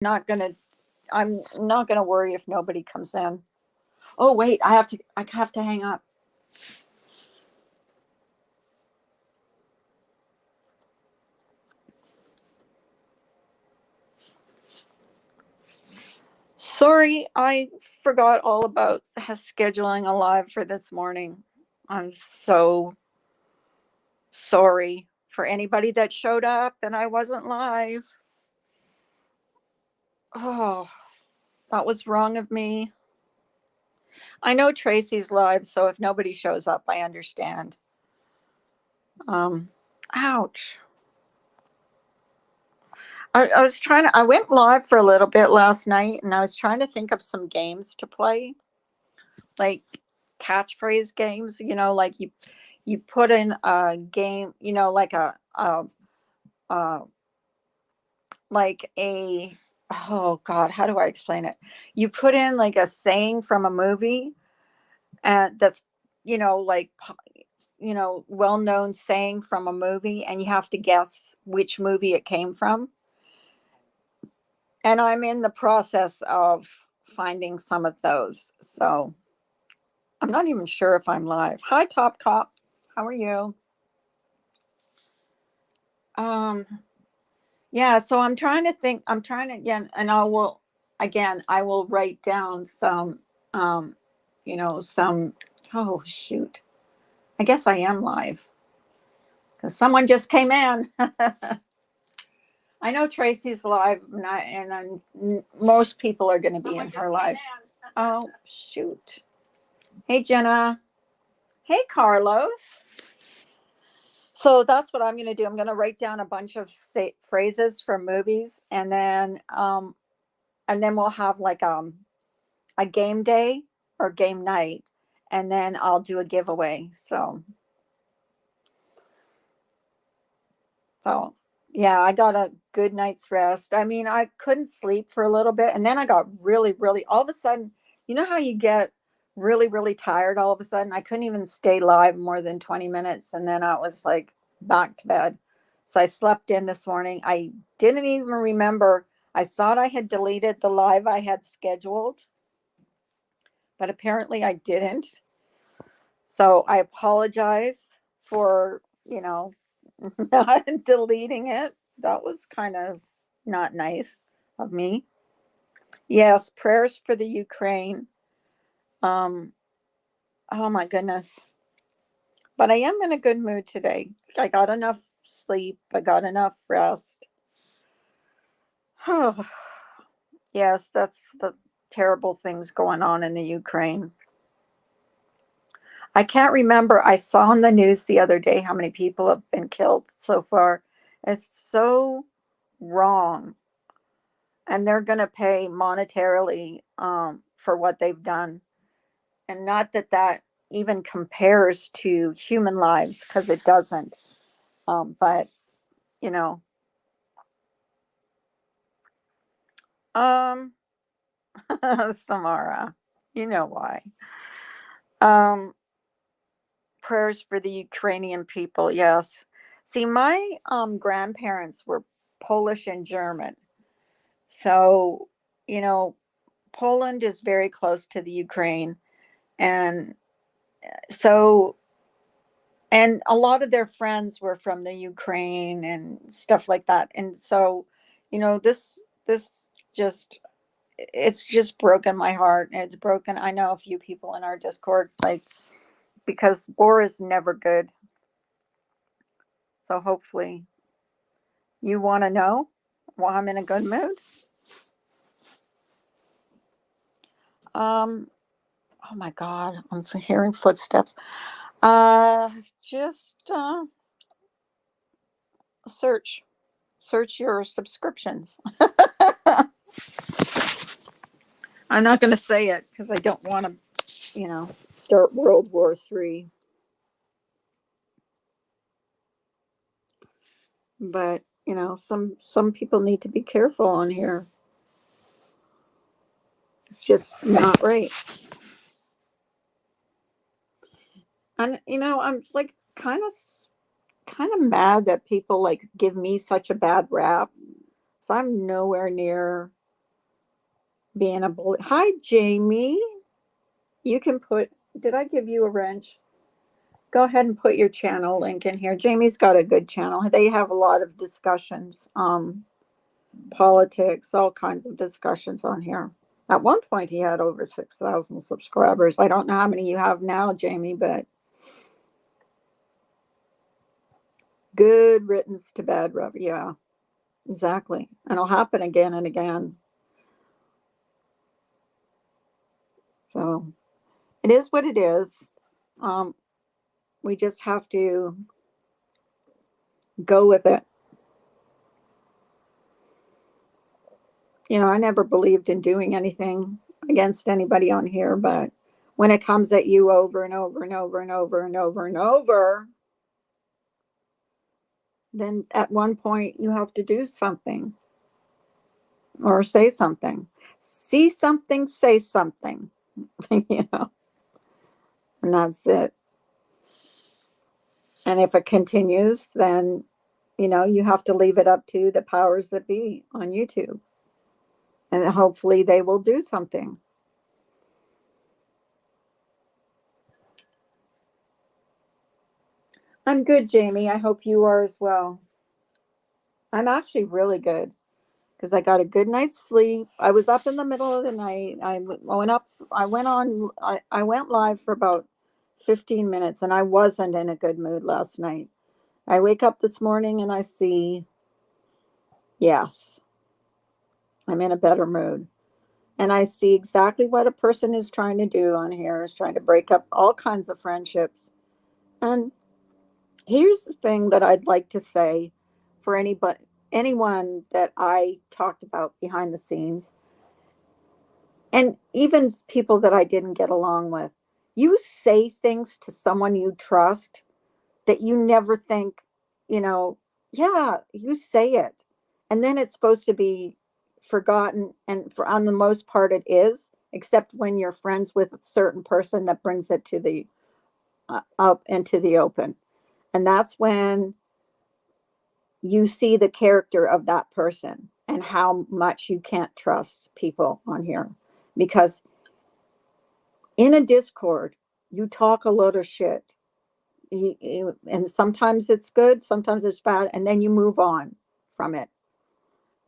not gonna I'm not gonna worry if nobody comes in. Oh wait, I have to hang up. Sorry, I forgot all about scheduling a live for this morning. I'm so sorry for anybody that showed up and I wasn't live. Oh, that was wrong of me. I know Tracy's live, so if nobody shows up, I understand. Um, ouch. I was trying to, I went live for a little bit last night and I was trying to think of some games to play, like catchphrase games, like you put in a game, like uh, like a, oh God, how do I explain it? You put in like a saying from a movie and that's, like, well-known saying from a movie and you have to guess which movie it came from. And I'm in the process of finding some of those. So I'm not even sure if I'm live. Hi, Top Cop. How are you? Um, yeah, so I'm trying to think. I'm trying to, again, and I will write down some, um, some, oh, shoot. I guess I am live because someone just came in. I know Tracy's live, most people are going to be in her live. Oh, shoot. Hey, Jenna. Hey, Carlos. So that's what I'm going to do. I'm going to write down a bunch of phrases from movies, and then we'll have like a game day or game night, and then I'll do a giveaway. So yeah, I got a good night's rest. I mean, I couldn't sleep for a little bit, and then I got really, really all of a sudden. You know how you get really, really tired all of a sudden? I couldn't even stay live more than 20 minutes, and then I was like back to bed. So I slept in this morning. I didn't even remember. I thought I had deleted the live I had scheduled, but apparently I didn't. So I apologize for, not deleting it. That was kind of not nice of me. Yes, prayers for the Ukraine. Um, oh my goodness. But I am in a good mood today. I got enough sleep, I got enough rest. Oh, yes, that's the terrible things going on in the Ukraine. I can't remember. I saw on the news the other day how many people have been killed so far. It's so wrong. And they're going to pay monetarily for what they've done. And not that that even compares to human lives, because it doesn't. But, you know, um, Samara, you know why. Um, prayers for the Ukrainian people, yes. See, my grandparents were Polish and German. So, you know, Poland is very close to the Ukraine. And so, and a lot of their friends were from the Ukraine and stuff like that. And so, this just, it's just broken my heart. It's broken. I know a few people in our Discord, like, because war is never good. So hopefully you want to know why I'm in a good mood. Um, oh my God, I'm hearing footsteps. Just search, search your subscriptions. I'm not going to say it because I don't want to, start World War III. But some people need to be careful on here. It's just not right. And I'm like kind of mad that people like give me such a bad rap. So I'm nowhere near. being a bully. Hi, Jamie. You can put, did I give you a wrench? Go ahead and put your channel link in here. Jamie's got a good channel. They have a lot of discussions, politics, all kinds of discussions on here. At one point, he had over 6,000 subscribers. I don't know how many you have now, Jamie, but good riddance to bad rub. Yeah, exactly. And it'll happen again and again. So it is what it is. We just have to go with it. I never believed in doing anything against anybody on here, but when it comes at you over and over and over and over and over and over, then at one point you have to do something or say something. See something, say something, and that's it. And if it continues, then, you have to leave it up to the powers that be on YouTube. And hopefully they will do something. I'm good, Jamie. I hope you are as well. I'm actually really good because I got a good night's sleep. I was up in the middle of the night. I went live for about 15 minutes and I wasn't in a good mood last night. I wake up this morning and I see, yes, I'm in a better mood. And I see exactly what a person is trying to do on here, is trying to break up all kinds of friendships. And here's the thing that I'd like to say for anyone that I talked about behind the scenes, and even people that I didn't get along with. You say things to someone you trust that you never think, you know, yeah, you say it. And then it's supposed to be forgotten. And for on the most part, it is, except when you're friends with a certain person that brings it to the up into the open. And that's when you see the character of that person and how much you can't trust people on here. Because in a Discord, you talk a lot of shit. And sometimes it's good, sometimes it's bad, and then you move on from it.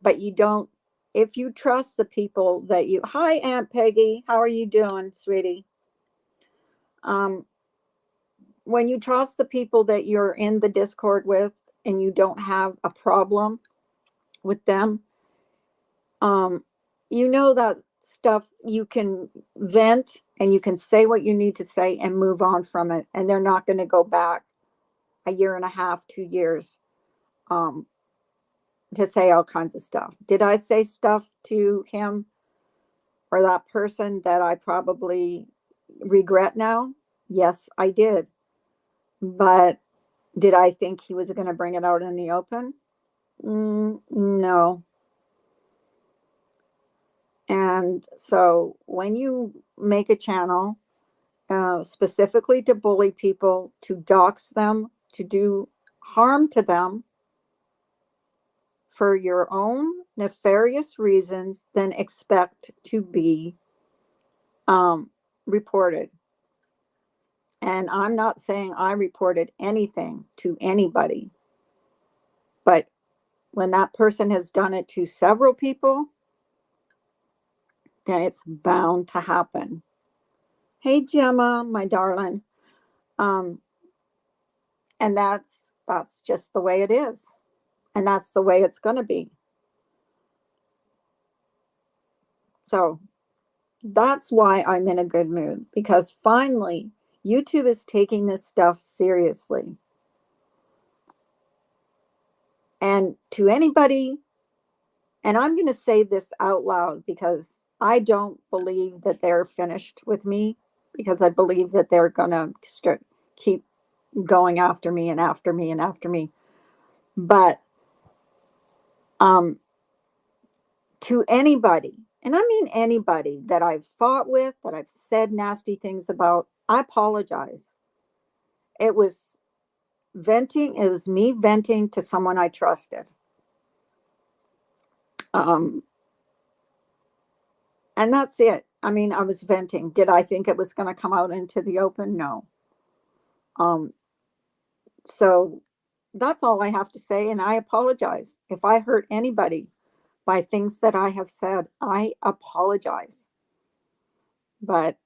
But you don't, if you trust the people that you, hi, Aunt Peggy, how are you doing, sweetie? Um, when you trust the people that you're in the Discord with and you don't have a problem with them, that stuff you can vent and you can say what you need to say and move on from it. And they're not going to go back a year and a half, 2 years, um, to say all kinds of stuff. Did I say stuff to him or that person that I probably regret now? Yes, I did. But did I think he was going to bring it out in the open? No. And so when you make a channel specifically to bully people, to dox them, to do harm to them for your own nefarious reasons, then expect to be reported. And I'm not saying I reported anything to anybody, but when that person has done it to several people, then it's bound to happen. Hey, Gemma, my darling. Um, and that's just the way it is. And that's the way it's going to be. So that's why I'm in a good mood, because finally YouTube is taking this stuff seriously. And to anybody, and I'm going to say this out loud because I don't believe that they're finished with me, because I believe that they're going to keep going after me and after me and after me. But to anybody, and I mean anybody that I've fought with, that I've said nasty things about, I apologize. It was venting. It was me venting to someone I trusted. And And that's it. I mean, I was venting. Did I think it was going to come out into the open? No. Um, so that's all I have to say. And I apologize. If I hurt anybody by things that I have said, I apologize. But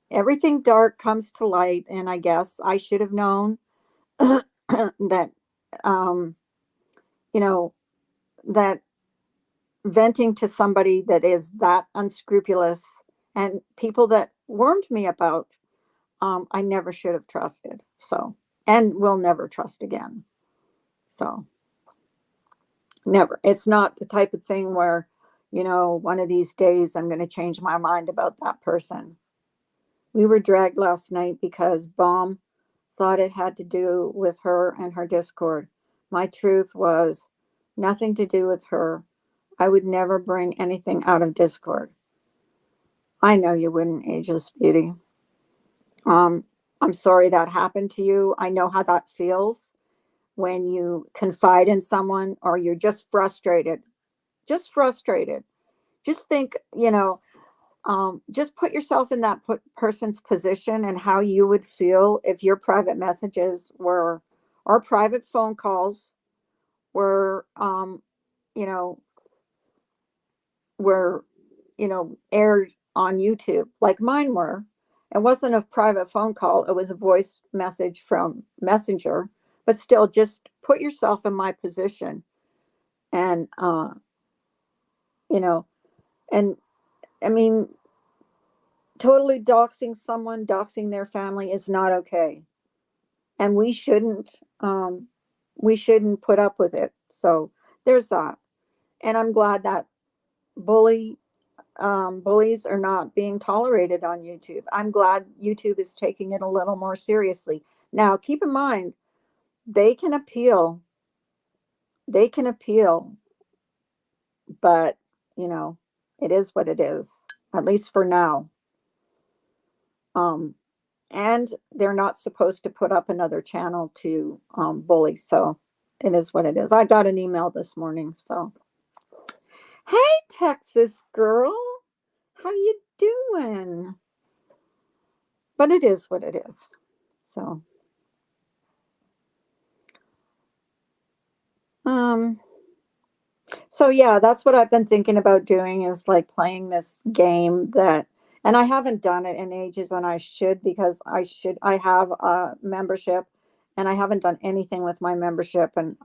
everything dark comes to light. And I guess I should have known that, um, you know, that venting to somebody that is that unscrupulous and people that warned me about, I never should have trusted. So, and will never trust again. So, never. It's not the type of thing where, one of these days I'm going to change my mind about that person. We were dragged last night because Bomb thought it had to do with her and her Discord. My truth was nothing to do with her. I would never bring anything out of Discord. I know you wouldn't, Ageless Beauty. Um, I'm sorry that happened to you. I know how that feels when you confide in someone or you're just frustrated. Just frustrated. Just think, just put yourself in that person's position and how you would feel if your private messages were, or private phone calls were, you know, were, aired on YouTube like mine were. It wasn't a private phone call, it was a voice message from Messenger, but still just put yourself in my position and you know, and I mean, totally doxing someone, doxing their family is not okay. And we shouldn't put up with it. So there's that. And I'm glad that bullies are not being tolerated on YouTube. I'm glad YouTube is taking it a little more seriously. Now, keep in mind, they can appeal. They can appeal, but you know, it is what it is, at least for now. Um, and they're not supposed to put up another channel to bully. So it is what it is. I got an email this morning. So, hey, Texas girl, how you doing? But it is what it is. So, um, so yeah, that's what I've been thinking about doing is like playing this game that, and I haven't done it in ages, and I should because I have a membership, and I haven't done anything with my membership, and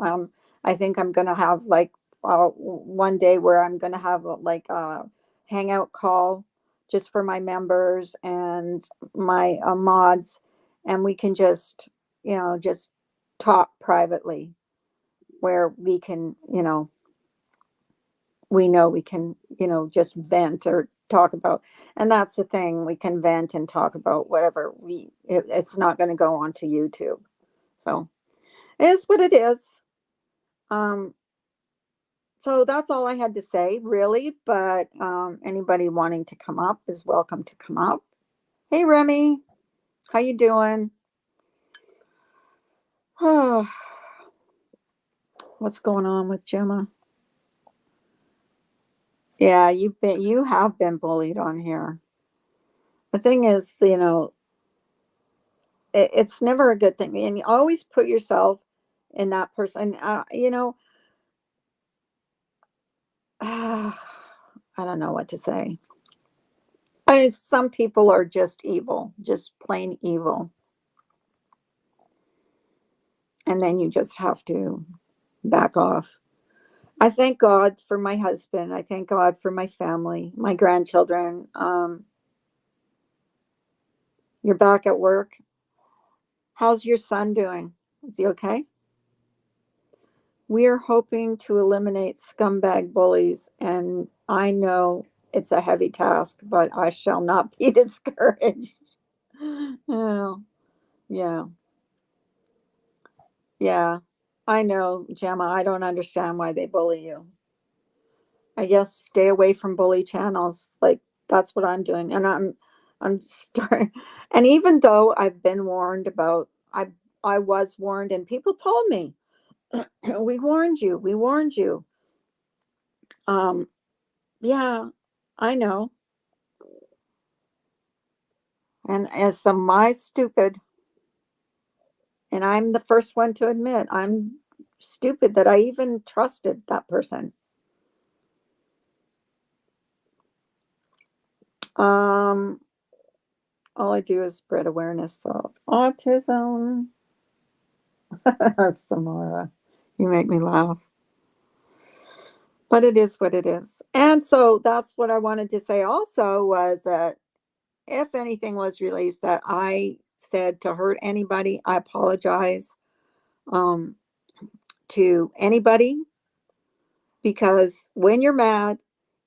I think I'm gonna have like one day where I'm gonna have like a hangout call just for my members and my mods, and we can just just talk privately where we can we know we can, just vent or talk about. And that's the thing, we can vent and talk about whatever it's not going to go onto YouTube. So it is what it is. Um, so that's all I had to say, really. But anybody wanting to come up is welcome to come up. Hey, Remy, how you doing? Oh, what's going on with Gemma? Yeah, you have been bullied on here. The thing is, it's never a good thing, and you always put yourself in that person. I don't know what to say. Some people are just evil, just plain evil, and then you just have to back off. I thank God for my husband. I thank God for my family, my grandchildren. You're back at work. How's your son doing? Is he okay? We are hoping to eliminate scumbag bullies, and I know it's a heavy task, but I shall not be discouraged. Oh, yeah, yeah. I know, Gemma. I don't understand why they bully you. I guess stay away from bully channels. Like that's what I'm doing, and I'm starting. And even though I've been warned about, I was warned, and people told me, we warned you. We warned you. Um, Yeah, I know. And as some my stupid, and I'm the first one to admit I'm stupid that I even trusted that person. Um, all I do is spread awareness of autism. Samara, you make me laugh. But it is what it is. And so that's what I wanted to say also was that if anything was released that I said to hurt anybody, I apologize um, to anybody, because when you're mad,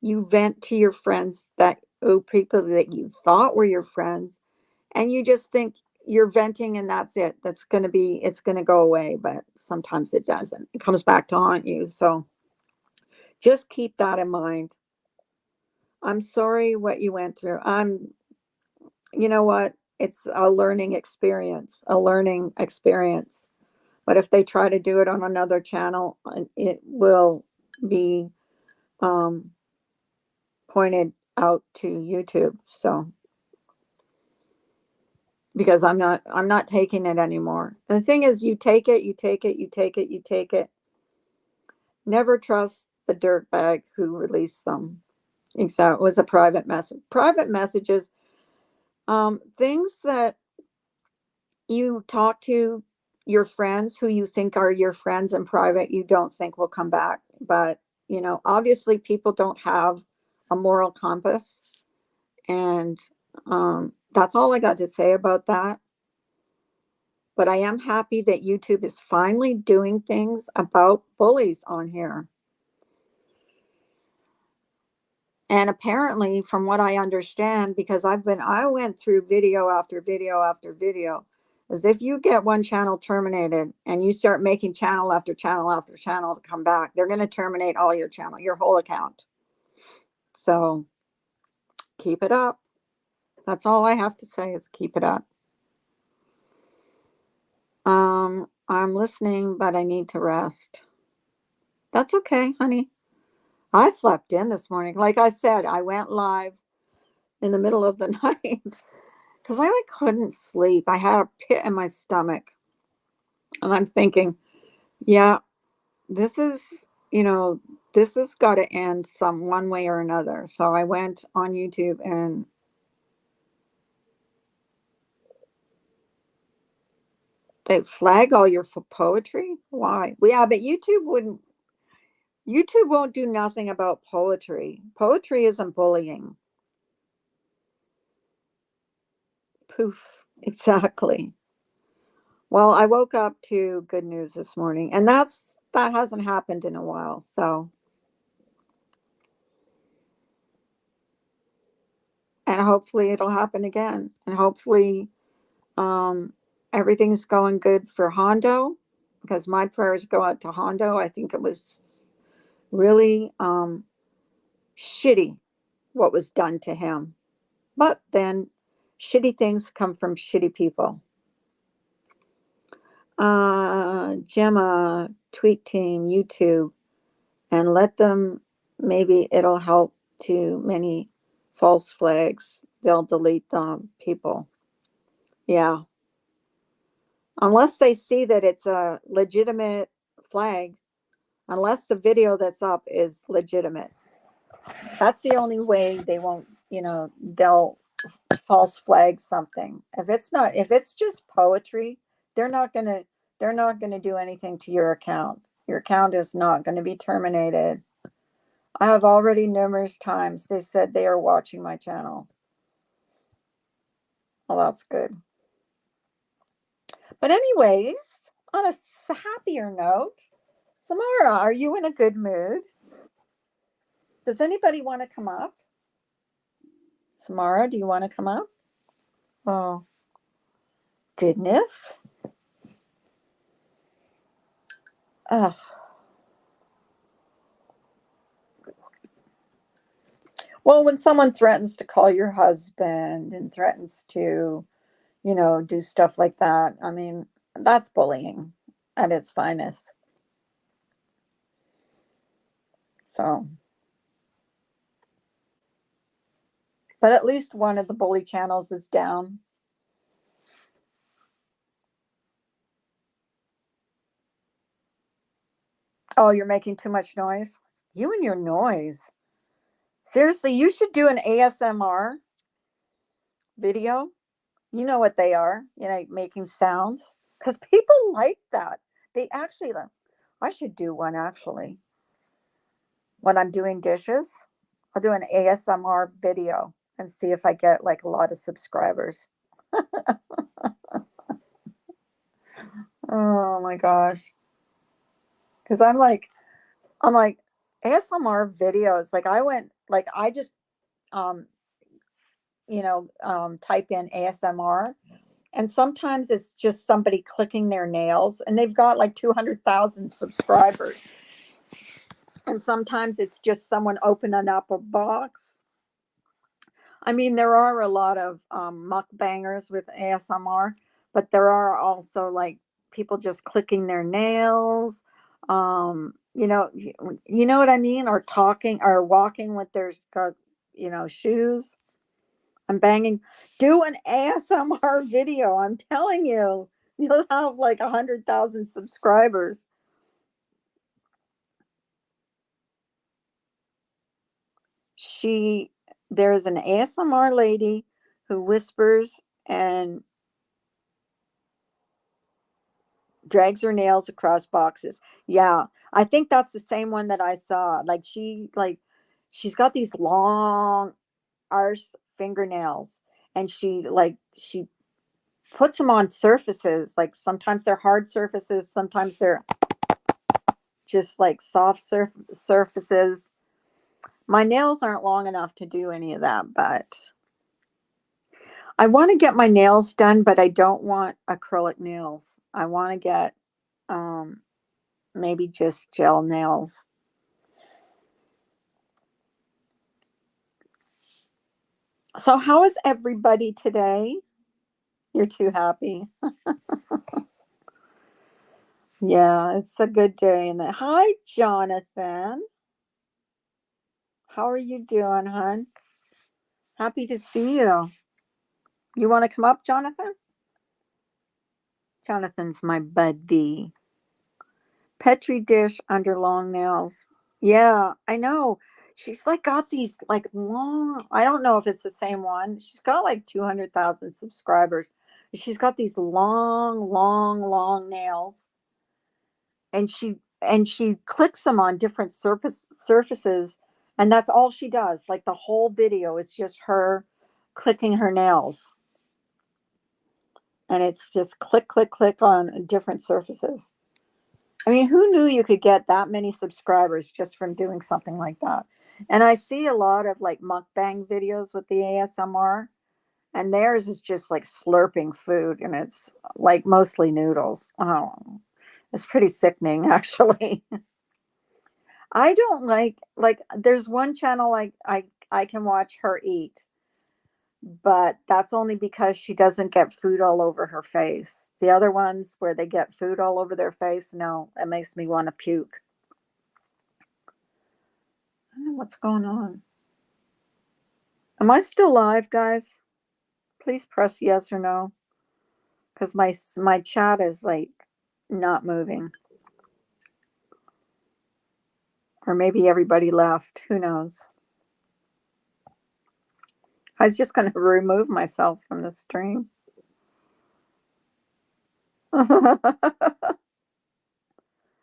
you vent to your friends that, oh, people that you thought were your friends, and you just think you're venting and that's it. It's going to go away, but sometimes it doesn't. It comes back to haunt you. So just keep that in mind. I'm sorry what you went through. You know what? It's a learning experience, a learning experience. But if they try to do it on another channel, it will be um, pointed out to YouTube. So because I'm not taking it anymore. The thing is, you take it, you take it, you take it, you take it. Never trust the dirtbag who released them. So it was a private message. Private messages, things that you talk to your friends who you think are your friends in private, you don't think will come back. But, obviously people don't have a moral compass. And that's all I got to say about that. But I am happy that YouTube is finally doing things about bullies on here. And apparently, from what I understand, because I went through video after video after video, is if you get one channel terminated and you start making channel after channel after channel to come back, they're going to terminate all your channel, your whole account. So keep it up. That's all I have to say is keep it up. I'm listening, but I need to rest. That's okay, honey. I slept in this morning. Like I said, I went live in the middle of the night because I like couldn't sleep. I had a pit in my stomach, and I'm thinking, yeah, this is, you know, this has got to end some one way or another. So I went on YouTube and they flag all your poetry. Why? Well, yeah, but YouTube won't do nothing about poetry. Poetry isn't bullying. Poof. Exactly. Well, I woke up to good news this morning, and that hasn't happened in a while. So, and hopefully it'll happen again. And hopefully um everything's going good for Hondo, because my prayers go out to Hondo. I think it was really shitty what was done to him. But then shitty things come from shitty people. Gemma, Tweet Team, YouTube, and let them, maybe it'll help to many false flags. They'll delete the people. Yeah. Unless they see that it's a legitimate flag, unless the video that's up is legitimate. That's the only way they won't, they'll false flag something. If it's just poetry, they're not going to they're not going to do anything to your account. Your account is not going to be terminated. I have already numerous times they said they are watching my channel. Well, that's good. But anyways, on a happier note, Samara, are you in a good mood? Does anybody want to come up? Samara, do you want to come up? Oh, goodness. Uh, well, when someone threatens to call your husband and threatens to, do stuff like that, I mean, that's bullying at its finest. So, But at least one of the bully channels is down. Oh, you're making too much noise? You and your noise. Seriously, you should do an ASMR video. You know what they are, making sounds. Because people like that. They actually, I should do one actually. When I'm doing dishes, I'll do an ASMR video and see if I get like a lot of subscribers. Oh my gosh. Because I'm like ASMR videos. Like I went, like I just, um, type in ASMR, and sometimes it's just somebody clicking their nails, and they've got like 200,000 subscribers. And sometimes it's just someone opening up a box. I mean, there are a lot of mukbangers with ASMR, but there are also like people just clicking their nails. You know what I mean, or talking or walking with their shoes. I'm banging. Do an ASMR video. I'm telling you, you'll have like 100,000 subscribers. She, there's an ASMR lady who whispers and drags her nails across boxes. Yeah, I think that's the same one that I saw. She's got these long arse fingernails, and she puts them on surfaces. Like sometimes they're hard surfaces, sometimes they're just like soft surfaces. My nails aren't long enough to do any of that, but I want to get my nails done, but I don't want acrylic nails. I want to get um maybe just gel nails. So how is everybody today? You're too happy. Yeah, it's a good day. And hi, Jonathan. How are you doing, hon? Happy to see you. You want to come up, Jonathan? Jonathan's my buddy. Petri dish under long nails. Yeah, I know. She's like got these like long, I don't know if it's the same one. She's got like 200,000 subscribers. She's got these long, long, long nails, and she clicks them on different surfaces, and that's all she does. Like the whole video is just her clicking her nails, and it's just click, click, click on different surfaces. I mean, who knew you could get that many subscribers just from doing something like that? And I see a lot of like mukbang videos with the ASMR, and theirs is just like slurping food, and it's like mostly noodles. Oh, it's pretty sickening, actually. I don't like. There's one channel I can watch her eat, but that's only because she doesn't get food all over her face. The other ones where they get food all over their face, no, it makes me want to puke. I don't know what's going on. Am I still live, guys? Please press yes or no, because my chat is like not moving, or maybe everybody left. Who knows? I was just going to remove myself from the stream. I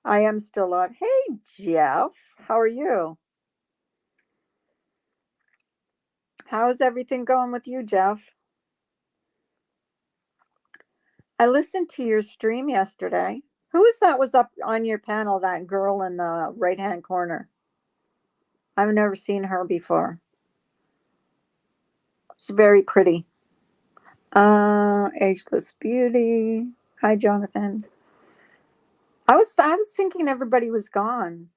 am still live. Hey, Jeff, how are you? How's everything going with you, Jeff? I listened to your stream yesterday. Who is that was up on your panel, that girl in the right-hand corner? I've never seen her before. She's very pretty. Ageless Beauty. Hi, Jonathan. I was thinking everybody was gone.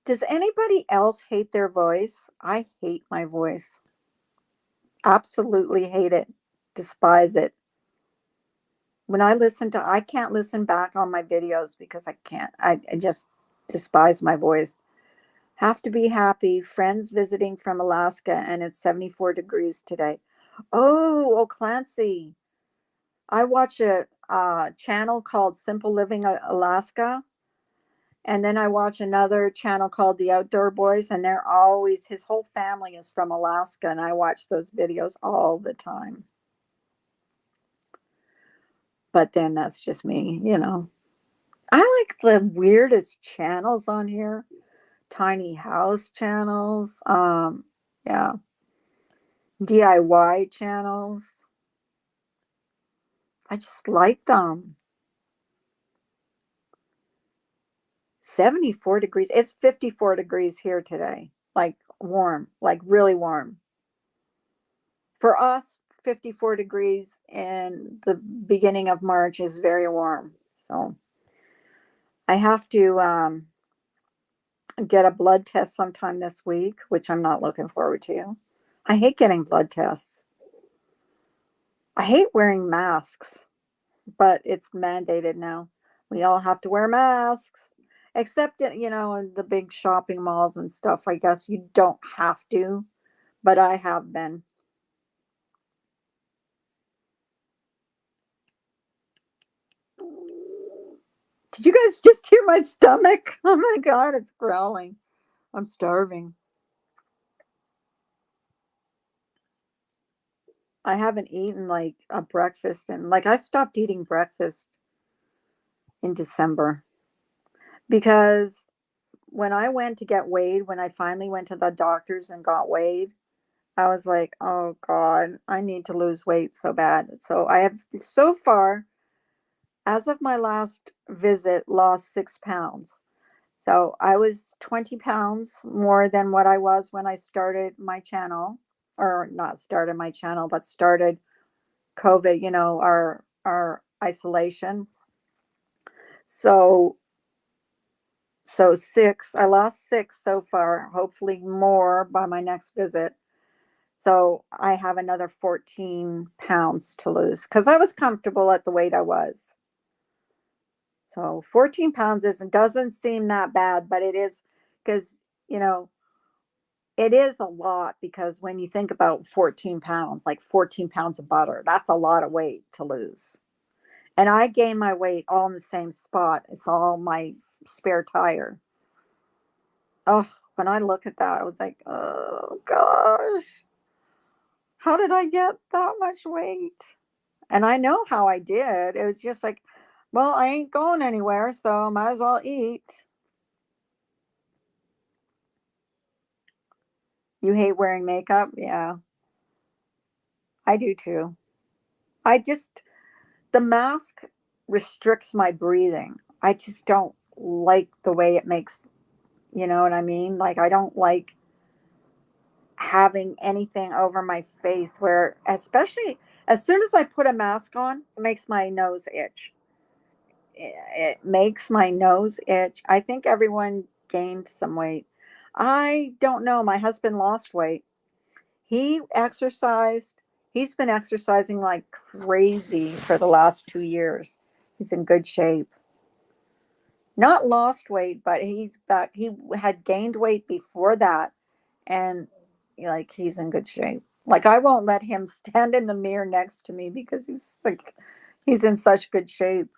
Does anybody else hate their voice? I hate my voice. Absolutely hate it. Despise it. When I can't listen back on my videos because I can't. I just despise my voice. Have to be happy. Friends visiting from Alaska, and it's 74 degrees today. Oh, Clancy. I watch a channel called Simple Living Alaska. And then I watch another channel called The Outdoor Boys, and they're always, his whole family is from Alaska, and I watch those videos all the time. But then that's just me, you know. I like the weirdest channels on here, tiny house channels, yeah, DIY channels. I just like them. 74 degrees. It's 54 degrees here today. Like warm, like really warm. For us, 54 degrees in the beginning of March is very warm. So I have to get a blood test sometime this week, which I'm not looking forward to. I hate getting blood tests. I hate wearing masks, but it's mandated now. We all have to wear masks, except in the big shopping malls and stuff. I guess you don't have to, but I have been. Did you guys just hear my stomach? Oh my God, it's growling. I'm starving. I haven't eaten like a breakfast, and like I stopped eating breakfast in December because when I went to get weighed, when I finally went to the doctors and got weighed, I was like, oh God, I need to lose weight so bad. So I have so far, as of my last visit, lost 6 pounds. So I was 20 pounds more than what I was when I started my channel, or not started my channel, but started COVID, our isolation. So I lost 6 so far, hopefully more by my next visit. So I have another 14 pounds to lose because I was comfortable at the weight I was. So 14 pounds doesn't seem that bad, but it is because, you know, it is a lot because when you think about 14 pounds, like 14 pounds of butter, that's a lot of weight to lose. And I gain my weight all in the same spot. It's all my spare tire. Oh, when I look at that, I was like, oh gosh, how did I get that much weight? And I know how I did. It was just like, well, I ain't going anywhere, so I might as well eat. You hate wearing makeup? Yeah, I do too. I just, the mask restricts my breathing. I just don't like the way it makes, you know what I mean? Like, I don't like having anything over my face where, especially as soon as I put a mask on, it makes my nose itch. It makes my nose itch. I think everyone gained some weight. I don't know. My husband lost weight. He exercised. He's been exercising like crazy for the last 2 years. He's in good shape. Not lost weight, but he's back. He had gained weight before that, and like he's in good shape. Like I won't let him stand in the mirror next to me because he's in such good shape.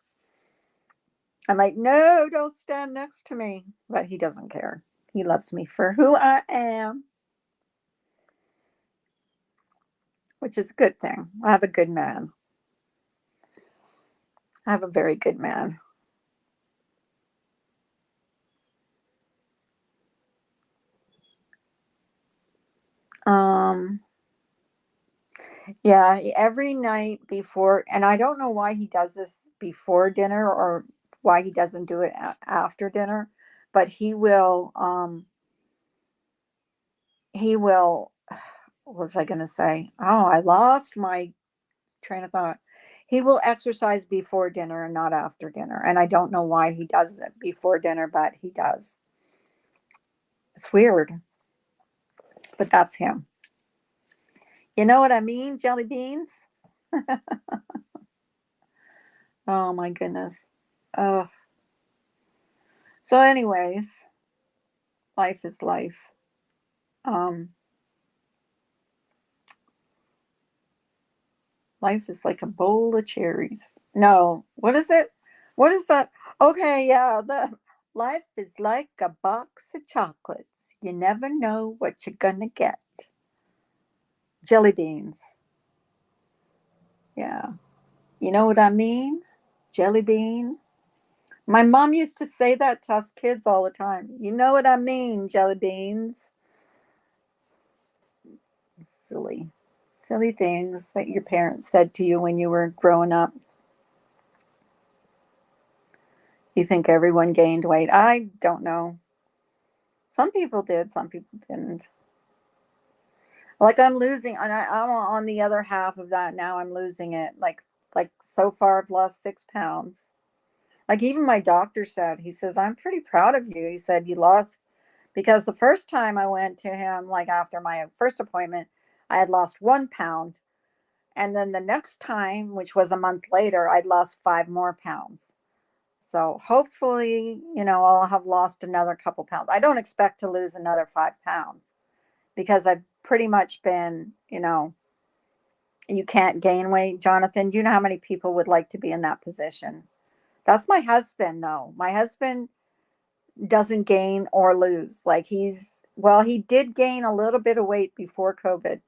I'm like, no, don't stand next to me. But he doesn't care. He loves me for who I am, which is a good thing. I have a good man. I have a very good man. Um, yeah, every night before, and I don't know why he does this before dinner or why he doesn't do it after dinner, but he will, what was I going to say? Oh, I lost my train of thought. He will exercise before dinner and not after dinner. And I don't know why he does it before dinner, but he does. It's weird, but that's him. You know what I mean? Jelly beans? Oh my goodness. Oh, so anyways, Life is life. Um, Life is like a bowl of cherries. No, what is it? What is that? Okay, yeah, the life is like a box of chocolates. You never know what you're gonna get. Jelly beans. Yeah. You know what I mean? Jelly bean. My mom used to say that to us kids all the time. You know what I mean, jelly beans. Silly. Silly things that your parents said to you when you were growing up. You think everyone gained weight? I don't know. Some people did, some people didn't. Like I'm losing, and I'm on the other half of that now. I'm losing it. Like so far, I've lost 6 pounds. Like even my doctor said, he says, I'm pretty proud of you. He said, you lost, because the first time I went to him, like after my first appointment, I had lost 1 pound. And then the next time, which was a month later, I'd lost 5 more pounds. So hopefully, I'll have lost another couple pounds. I don't expect to lose another 5 pounds because I've pretty much been, you can't gain weight. Jonathan, do you know how many people would like to be in that position? That's my husband, though. My husband doesn't gain or lose. Like well, he did gain a little bit of weight before COVID,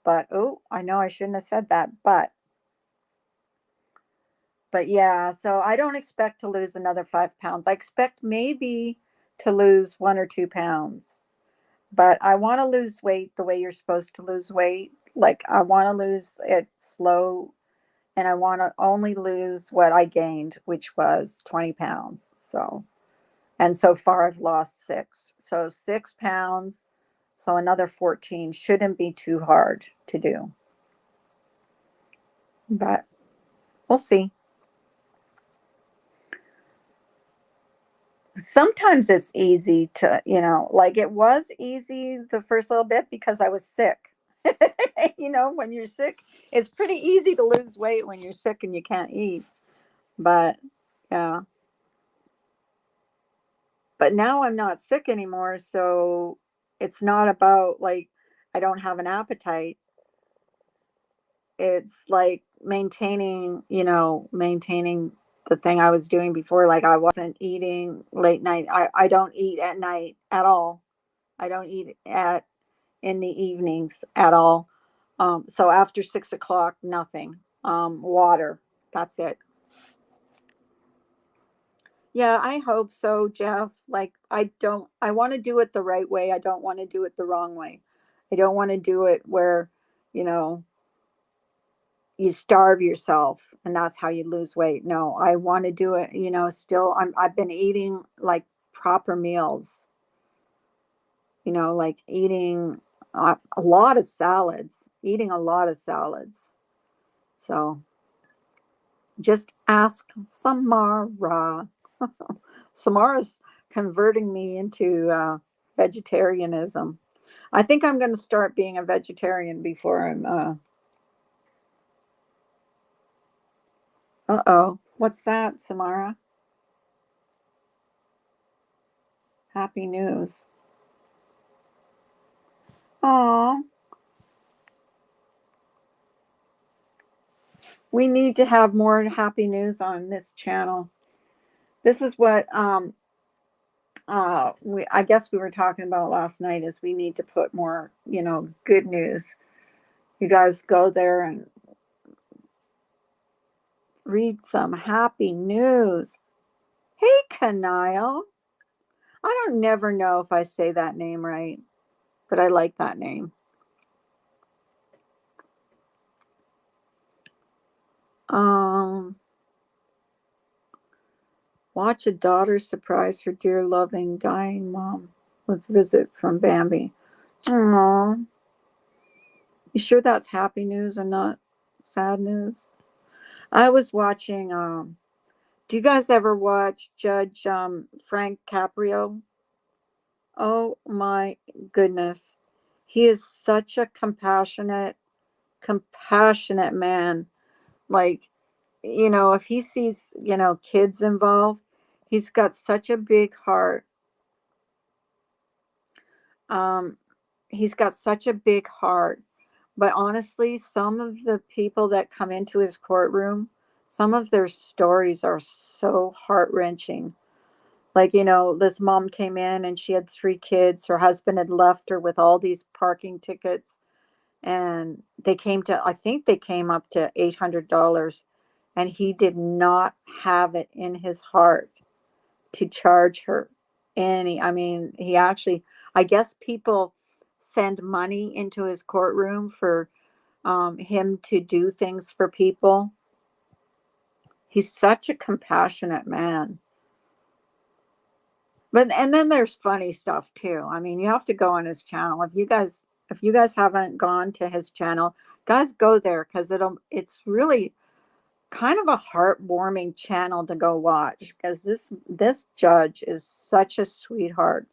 but oh, I know I shouldn't have said that, but yeah, so I don't expect to lose another 5 pounds. I expect maybe to lose 1 or 2 pounds, but I want to lose weight the way you're supposed to lose weight. Like I want to lose it slow, and I want to only lose what I gained, which was 20 pounds. And so far I've lost 6. So 6 pounds. So another 14 shouldn't be too hard to do, but we'll see. Sometimes it's easy to, like it was easy the first little bit because I was sick. When you're sick, it's pretty easy to lose weight when you're sick and you can't eat. But yeah, but now I'm not sick anymore. So it's not about like I don't have an appetite. It's like maintaining the thing I was doing before. Like I wasn't eating late night. I don't eat at night at all. I don't eat in the evenings at all. So after 6 o'clock, nothing. Water. That's it. Yeah, I hope so, Jeff. Like I want to do it the right way. I don't want to do it the wrong way. I don't want to do it where, you know, you starve yourself and that's how you lose weight. No, I want to do it, still I've been eating like proper meals, like eating a lot of salads, eating a lot of salads. So just ask Samara. Samara's converting me into vegetarianism. I think I'm going to start being a vegetarian before I'm. Uh-oh. What's that, Samara? Happy news. Aw, we need to have more happy news on this channel. This is what we I guess we were talking about last night is we need to put more, good news. You guys go there and read some happy news. Hey, Kanile. I don't never know if I say that name right, but I like that name. Um, Watch a daughter surprise her dear, loving, dying mom. Let's visit from Bambi. Aw, you sure that's happy news and not sad news? I was watching. Do you guys ever watch Judge Frank Caprio? Oh my goodness, he is such a compassionate man. Like, if he sees, kids involved, he's got such a big heart. Um, he's got such a big heart. But honestly, some of the people that come into his courtroom, some of their stories are so heart wrenching. Like, this mom came in and she had 3 kids. Her husband had left her with all these parking tickets. And I think they came up to $800. And he did not have it in his heart to charge her I mean, he actually, I guess people send money into his courtroom for him to do things for people. He's such a compassionate man. But and then there's funny stuff too. I mean, you have to go on his channel. If you guys haven't gone to his channel, guys, go there because it's really kind of a heartwarming channel to go watch because this judge is such a sweetheart.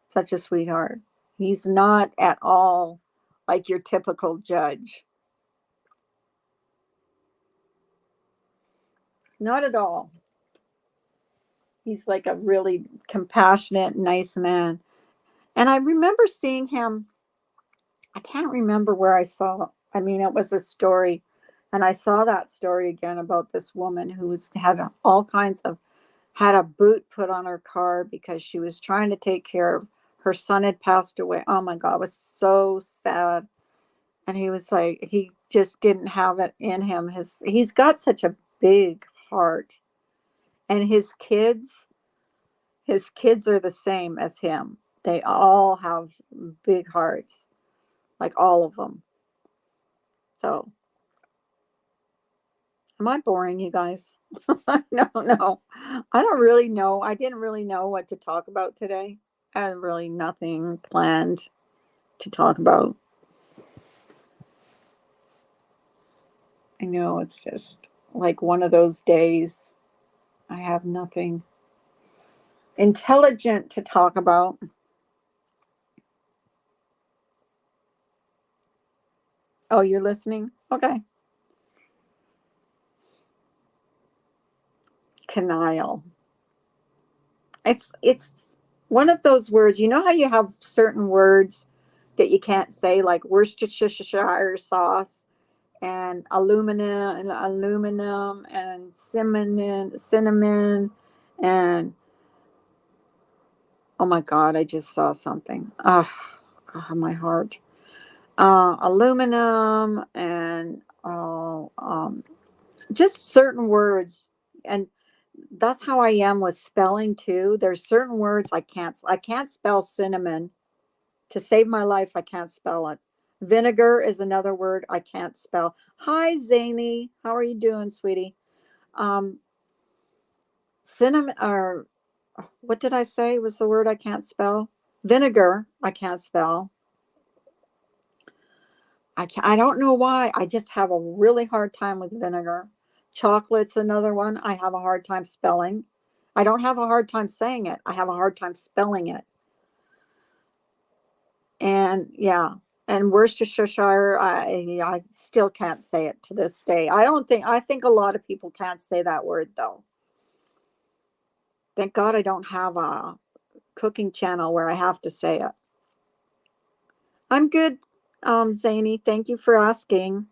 Such a sweetheart. He's not at all like your typical judge. Not at all. He's like a really compassionate, nice man. And I remember seeing him, I can't remember where I saw, I mean, it was a story. And I saw that story again about this woman who had all kinds of, had a boot put on her car because she was trying to take care of her son had passed away. Oh my God, it was so sad. And he was like, he just didn't have it in him. He's got such a big heart. And his kids are the same as him. They all have big hearts, like all of them. So, am I boring you guys? No, no. I don't really know. I didn't really know what to talk about today. I had really nothing planned to talk about. I know it's just like one of those days. I have nothing intelligent to talk about. Oh, you're listening? Okay. Canaille. It's one of those words. You know how you have certain words that you can't say, like Worcestershire sauce and aluminum and cinnamon and oh my God, I just saw something. Oh God, my heart. Aluminum and just certain words, and that's how I am with spelling too. There's certain words I can't spell cinnamon. To save my life, I can't spell it. Vinegar is another word I can't spell. Hi, Zany. How are you doing, sweetie? Um, cinnamon, or what did I say was the word I can't spell? Vinegar, I can't spell. I don't know why. I just have a really hard time with vinegar. Chocolate's another one I have a hard time spelling. I don't have a hard time saying it. I have a hard time spelling it. And yeah, and Worcestershire, I still can't say it to this day. I think a lot of people can't say that word though. Thank God I don't have a cooking channel where I have to say it. I'm good, Zany. Thank you for asking.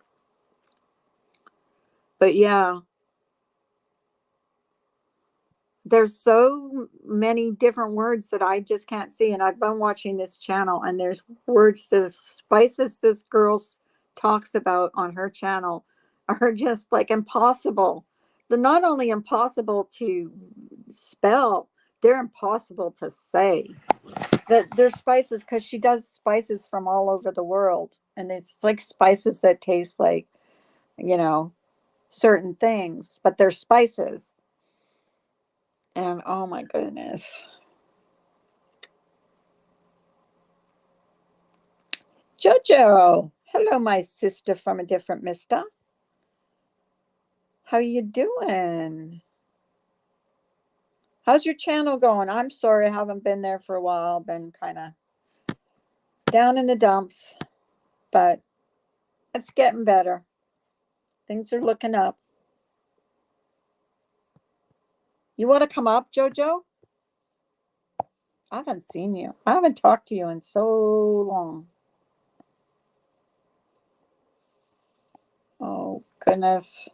But yeah, there's so many different words that I just can't see. And I've been watching this channel, and there's words, the spices this girl talks about on her channel are just like impossible. They're not only impossible to spell, they're impossible to say. That they're spices because she does spices from all over the world. And it's like spices that taste like, you know, certain things, but they're spices. And oh my goodness. Jojo, hello, my sister from a different mister. How you doing? How's your channel going? I'm sorry I haven't been there for a while. Been kind of down in the dumps, but it's getting better. Things are looking up. You want to come up, Jojo? I haven't seen you. I haven't talked to you in so long. Oh, goodness.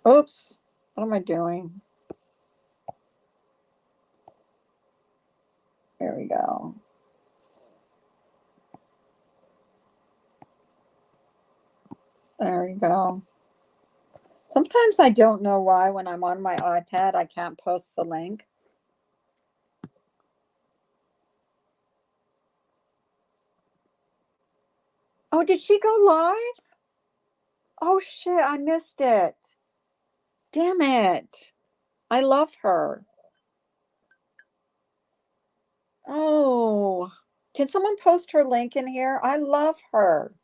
Oops. What am I doing? There we go. There we go. Sometimes I don't know why when I'm on my iPad I can't post the link. Oh, did she go live? Oh shit, I missed it. Damn it. I love her. Oh, can someone post her link in here? I love her.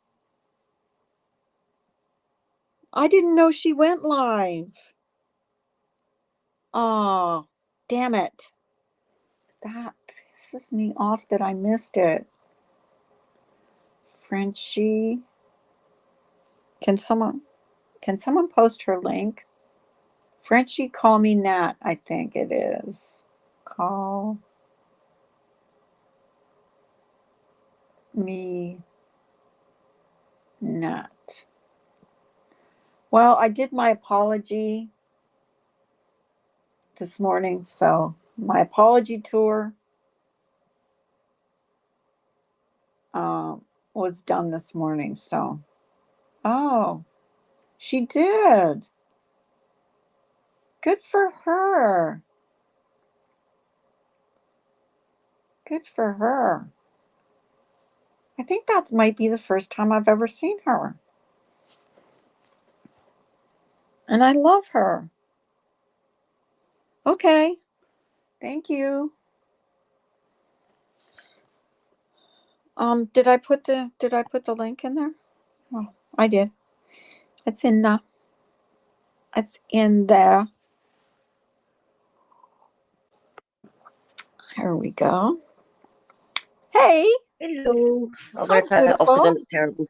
I didn't know she went live. Oh, damn it. That pisses me off that I missed it. Frenchie. Can someone post her link? Frenchie, call me Nat, I think it is. Call me Nat. Well, I did my apology this morning, so my apology tour was done this morning. So, oh, she did. Good for her. Good for her. I think that might be the first time I've ever seen her. And I love her. Okay. Thank you. Did I put the link in there? Oh, I did. It's in there. Here we go. Hey. Hello. I'm Hi, going to turn that off because I beautiful. look terrible.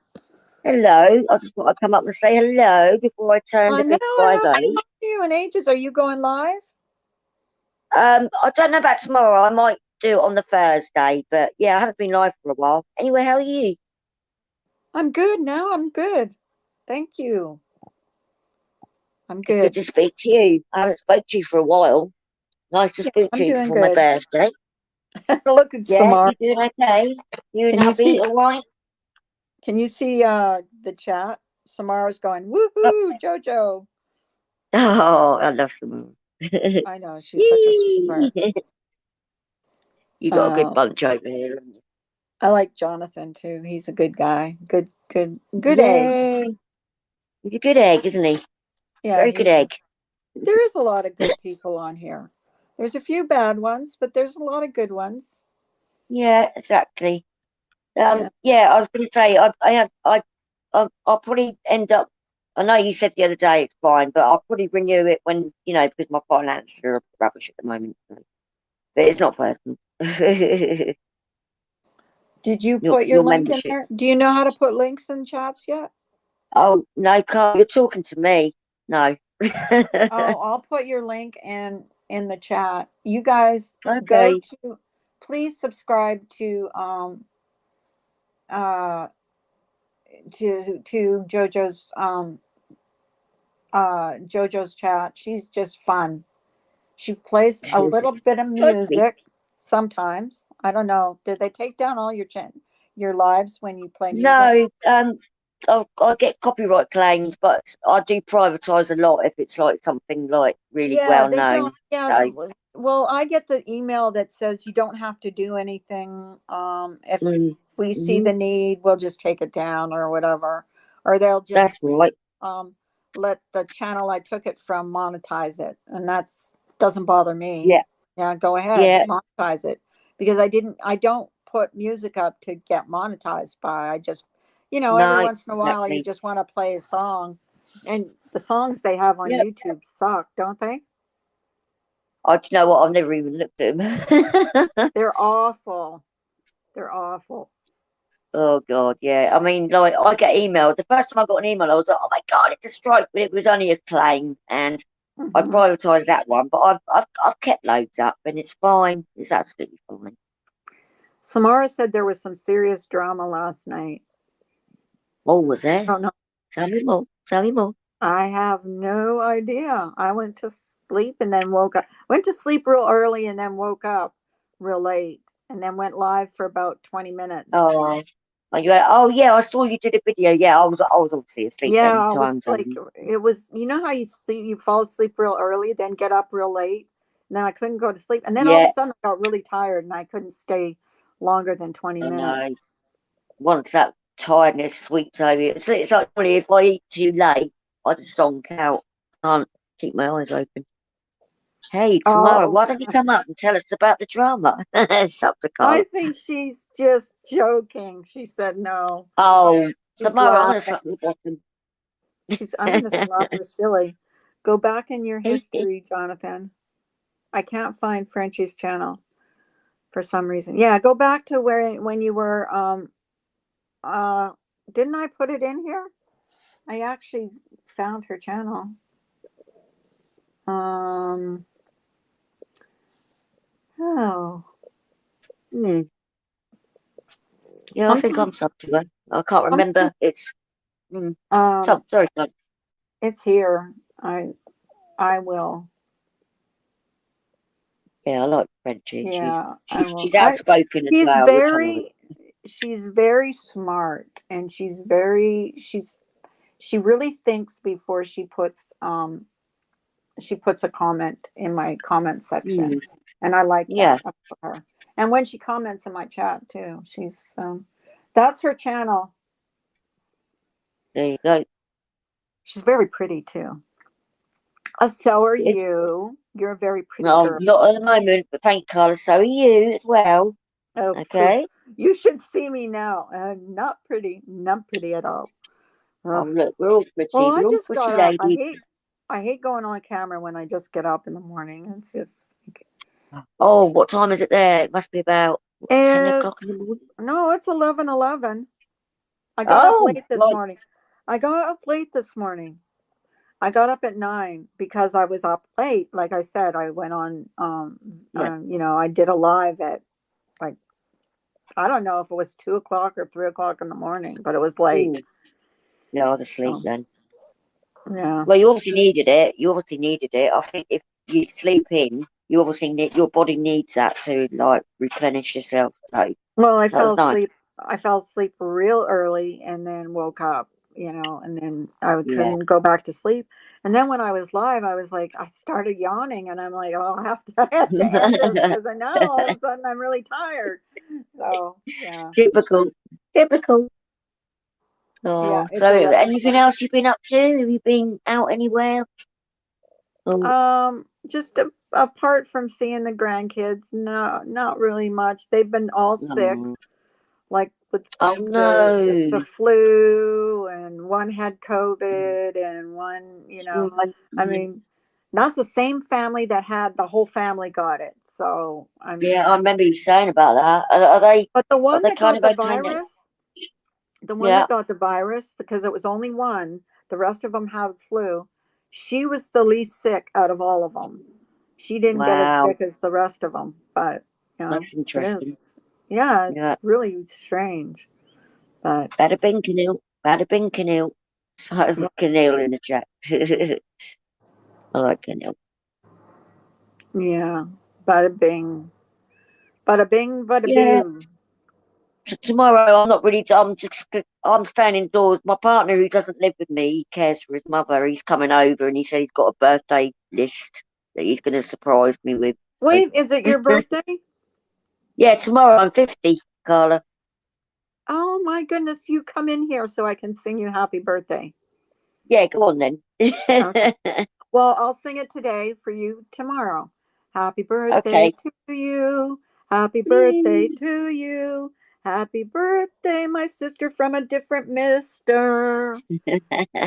Hello. I just thought I'd come up and say hello before I turn I the know big I guys haven't on. talked to you in ages. Are you going live? I don't know about tomorrow. I might do it on the Thursday, but yeah, I haven't been live for a while. Anyway, how are you? I'm good now. I'm good. Thank you. I'm It's good good. to speak to you. I haven't spoke to you for a while. Nice to Yeah, speak I'm to you doing before my good. birthday. Look at Yeah, Samar. you doing okay? You and Can you hubby see all right? the chat? Samara's going, Oh, woohoo, Jojo. oh, I love Simone. I know, she's such a Yee. sweetheart. You got a good Uh, bunch over there, haven't you? I like Jonathan too. He's a good guy. Good egg. Yeah, he's a good egg, isn't he? Yeah, Very he good egg. is. There is a lot of good people on here. There's a few bad ones, but there's a lot of good ones. Yeah, exactly. Yeah. Yeah, I was going to say, I'll probably end up. I know you said the other day it's fine, but I'll probably renew it when because my finances are rubbish at the moment. So. But it's not personal. Did you your put your your link in membership. there? Do you know how to put links in chats yet? Oh no, Carl, you're talking to me. No. Oh, I'll put your link in the chat. You guys go Okay. to please subscribe uh to JoJo's chat. She's just fun. She plays a little bit of Trust me. music sometimes. I don't know. Did they take down all your lives when you play music? No, I get copyright claims, but I do privatise a lot if it's like something like really Yeah, well they don't. known. Yeah, So, well, I get the email that says you don't have to do anything. If mm, we see mhm, the need, we'll just take it down or whatever, or they'll that's just right. um let the channel I took it from monetize it, and that's doesn't bother me. Yeah, Yeah, go ahead, yeah. monetize it because I don't put music up to get monetized by. I just, every No, once in a while you exactly. just want to play a song, and the songs they have on Yeah. YouTube suck, don't they? Do you know what? I've never even looked at them. They're awful. They're awful. Oh God, yeah. I mean, like I get emailed. The first time I got an email, I was like, "Oh my God, it's a strike!" But it was only a claim, and I Hmm. prioritise that one, but I've kept loads up, and it's fine. It's absolutely fine. Samara said there was some serious drama last night. Oh, was there? I don't know. Tell me more. Tell me more. I have no idea. I went to sleep and then woke up. Went to sleep real early and then woke up real late and then went live for about 20 minutes. Oh, oh yeah, I saw you did a video. Yeah, I was obviously asleep Yeah, then. I Time was like, zone. it was, you know how you sleep, you fall asleep real early, then get up real late. And then I couldn't go to sleep. And then all of a Yeah, sudden I got really tired and I couldn't stay longer than 20 I know. minutes. Once that tiredness sweeps over you, it's like really if I eat too late, I just zonk out. Can't keep my eyes open. Hey, tomorrow, Oh, why don't you come up and tell us about the drama? It's up to I Carl. think she's just joking. She said no. Oh, She's tomorrow I'm gonna laughing. slap your bottom. I'm gonna slap her silly. Go back in your history, Jonathan. I can't find Frenchie's channel for some reason. Yeah, go back to where when you were uh didn't I put it in here? I actually found her channel. Um oh, Hmm. Yeah, I think I'm sometimes sub to her. I can't sometimes remember. It's um sub. Sorry, sub. it's here. I will. Yeah, I like Frenchie. She's Yeah, I she's will. she's I outspoken as she's well, which I like. very she's very smart and she really thinks before she puts a comment in my comment section, Hmm. and I like Yeah, that about her. And when she comments in my chat too, that's her channel. there you go. She's very pretty too. So are It's, you. You're a very pretty no, girl. not at the moment, but thank Carla. So are you as well. Oh, phew. Okay. You should see me now. Not pretty, not pretty at all. Oh Ugh. look, we're all Well, pretty. I We're all just pretty got up. ladies. I hate going on camera when I just get up in the morning. It's just Oh, what time is it there? It must be about what, 10 o'clock in the it's morning. no, it's 11:11. I got up Oh, late this right. morning. I got up late this morning. I got up at 9 because I was up late. Like I said, I went on Yeah. I did a live at like I don't know if it was 2 o'clock or 3 o'clock in the morning, but it was late. Mm. Yeah, I was asleep So then. yeah. Well, you obviously needed it. You obviously needed it. I think if you sleep in, you obviously need your body needs that to like replenish yourself. So Well, I that fell was nice. asleep. I fell asleep real early and then woke up, and then I Yeah. couldn't go back to sleep. And then when I was live, I was like, I started yawning and I'm like, oh, I have to end this because I know all of a sudden I'm really tired. So, yeah. Typical. Typical. Yeah, Oh, so it's 11. anything else you've been up to? Have you been out anywhere? Oh, Just apart from seeing the grandkids, no, not really much. They've been all sick, no. like with Oh the no. flu, and one had COVID, and one, I Yeah, mean, that's the same family that had the whole family got it. So yeah, I remember you saying about that. Are they but are they kind of okay now? the one Yeah. that got the virus, because it was only one, the rest of them had flu. She was the least sick out of all of them. She didn't get as Wow. sick as the rest of them, but That's it is. interesting. Yeah, it's Yeah. really strange. But Bada bing canil. Bada bing canil. So yeah, canil in the chat. I like canil. yeah. Bada bing, bada bing, bada Yeah. boo. So tomorrow I'm not really. I'm staying indoors. My partner who doesn't live with me, he cares for his mother. He's coming over and he said he's got a birthday list that he's going to surprise me with. So, Wait, is it your birthday? yeah, tomorrow I'm 50, Carla. Oh my goodness, you come in here so I can sing you happy birthday. Yeah, go on then. Okay. Well, I'll sing it today for you tomorrow. Happy birthday Okay. to you. Happy birthday to you. Happy birthday, my sister from a different mister.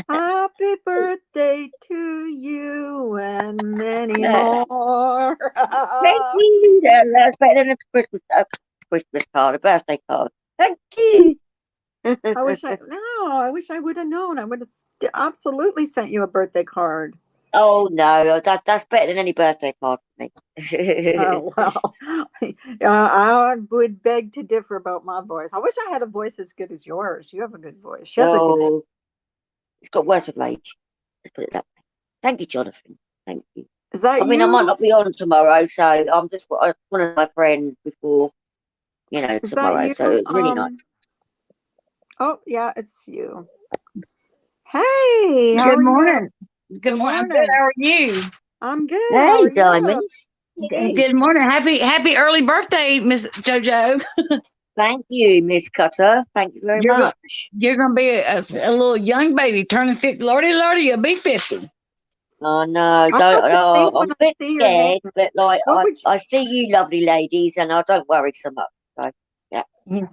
Happy birthday to you and many more. Thank you. That's better than a Christmas card, a birthday card. Thank you. I wish I would have known. I would have absolutely sent you a birthday card. Oh no, that's better than any birthday card for me. Oh, well, I would beg to differ about my voice. I wish I had a voice as good as yours. You have a good voice. She has a good. Oh, it's got worse with age. Let's put it that way. Thank you, Jonathan. Thank you. Is that I mean, I might you? not be on tomorrow, so I'm just one of my friends before, Is that tomorrow. you? So it's really nice. Oh, yeah, it's you. Hey, how Good are you? morning. Good Good morning. I'm good. morning. How are you? I'm good. How Hey, are you? diamonds. Hey. Good morning. Happy early birthday, Miss JoJo. Thank you, Miss Cutter. Thank you very You're go- much. you're gonna be a little young baby turning 50. Lordy, you'll be 50. Oh no, I don't. have to Oh, think when I'm a I bit see your name. scared, but like What would I see you, lovely ladies, and I don't worry so much. So yeah. Mhm.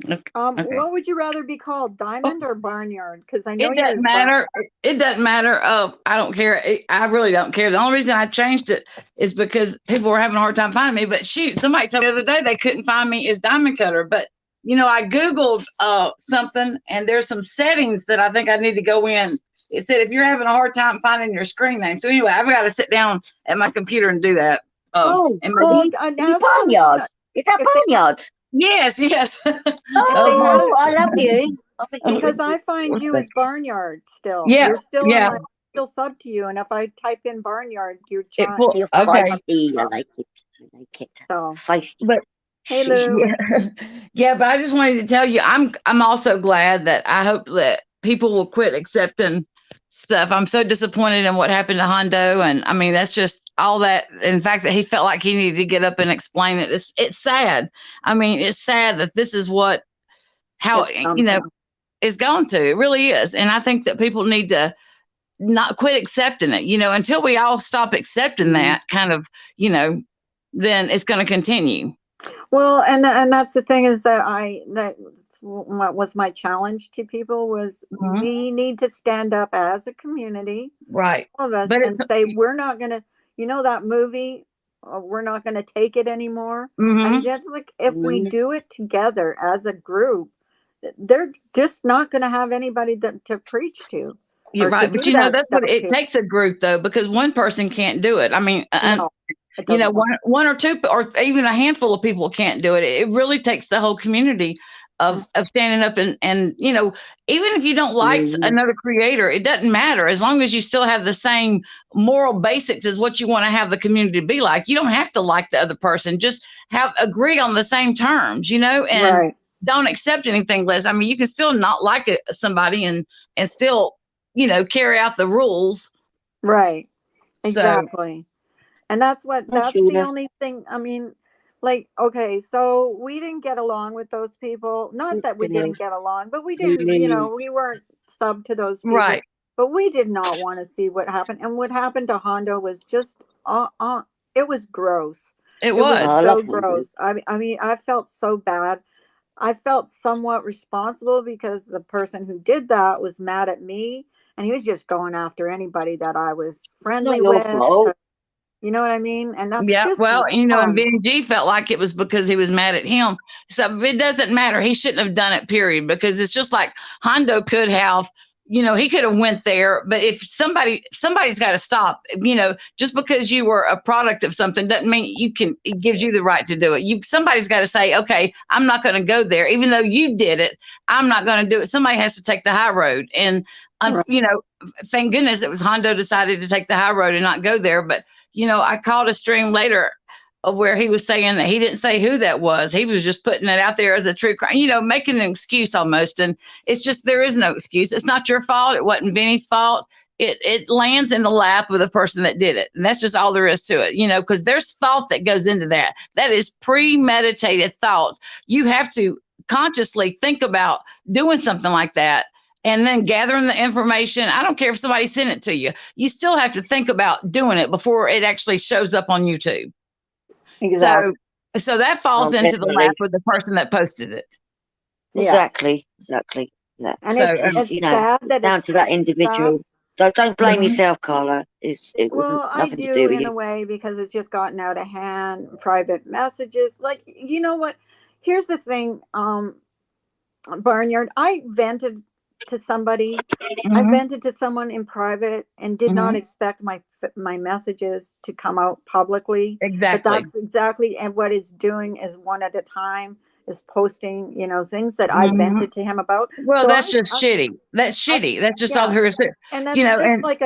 Okay. what would you rather be called, Oh, Diamond or Barnyard? Because I know it you doesn't as Barn. matter. It doesn't matter. I don't care. I really don't care. The only reason I changed it is because people were having a hard time finding me. But shoot, somebody told me the other day they couldn't find me as Diamond Cutter. But I googled something, and there's some settings that I think I need to go in. It said if you're having a hard time finding your screen name. So anyway, I've got to sit down at my computer and do that. Oh, And are Well, maybe you I'd are you ask them barnyard? Is that if they barnyard? yes. if they had Oh, it I love you. I think you're because really I find you good. as Barnyard still. yeah, You're still in yeah. my still sub to you, and if I type in Barnyard, It pull You're okay. feisty. I like it. I like it. So, Feisty. But hey Lou. yeah, yeah, but I just wanted to tell you, I'm also glad that I hope that people will quit accepting stuff. I'm so disappointed in what happened to Hondo, and I mean that's just all that. In fact, that he felt like he needed to get up and explain it. It's sad. I mean, it's sad that this is what how It's come to. it's gone to. It really is, and I think that people need to not quit accepting it. Until we all stop accepting Mm, that kind of, you know, then it's going to continue. Well, and that's the thing is that what was my challenge to people was Mhm. we need to stand up as a community, Right. all of us, But and say we're not gonna, that movie, we're not gonna take it anymore. And mhm. just like if we mm. do it together as a group, they're just not gonna have anybody to preach to You're or to right. But do that that's what stuff it to. takes a group though, because one person can't do it. I mean, No, it doesn't work. one or two, or even a handful of people can't do it. It really takes the whole community Mm, of standing up and even if you don't like Mm. another creator, it doesn't matter as long as you still have the same moral basics as what you want to have the community to be like. You don't have to like the other person, just have agree on the same terms, and right, don't accept anything less. I mean, you can still not like somebody and still carry out the rules. right, So exactly. And that's the Shula. only thing. I mean, like, okay, so we didn't get along with those people. Not that we didn't get along, but we didn't, we weren't sub to those people. right, But we did not want to see what happened. And what happened to Hondo was just, it was gross. it It was was. Oh, I love so Hondo. gross. I mean, I felt so bad. I felt somewhat responsible because the person who did that was mad at me, and he was just going after anybody that I was It's not friendly your with. fault. You know what I mean? And that's Yeah, just well, and wrong. Benny G felt like it was because he was mad at him. So it doesn't matter. He shouldn't have done it, period, because it's just like Hondo could have, he could have went there. But if somebody's got to stop, just because you were a product of something doesn't mean it gives you the right to do it. Somebody's got to say, okay, I'm not going to go there. Even though you did it, I'm not going to do it. Somebody has to take the high road. And, Right. thank goodness it was Hondo decided to take the high road and not go there. But I caught a stream later of where he was saying that he didn't say who that was. He was just putting it out there as a true crime, making an excuse almost. And it's just, there is no excuse. It's not your fault. It wasn't Benny's fault. It lands in the lap of the person that did it. And that's just all there is to it, because there's thought that goes into that. That is premeditated thought. You have to consciously think about doing something like that and then gathering the information. I don't care if somebody sent it to you. You still have to think about doing it before it actually shows up on YouTube. Exactly. So that falls Oh, into the lap definitely. of the person that posted it. Yeah. Exactly. Exactly. Yeah. And So It's, it's sad it's that down it's to that coming up. individual. So don't blame mhm. yourself, Carla. It wasn't Well, I nothing to do do with in you. a way because it's just gotten out of hand. Private messages. Like, you know what? Here's the thing, Barnyard. I vented to somebody. I Mhm. vented to someone in private and did not Mhm. expect my messages to come out publicly. But Exactly. that's exactly, and what it's doing is one at a time, is posting, things that I Mhm. vented to him about. Well, So that's just shitty. That's I shitty. That's just all yeah, there is there. and You that's know, just and like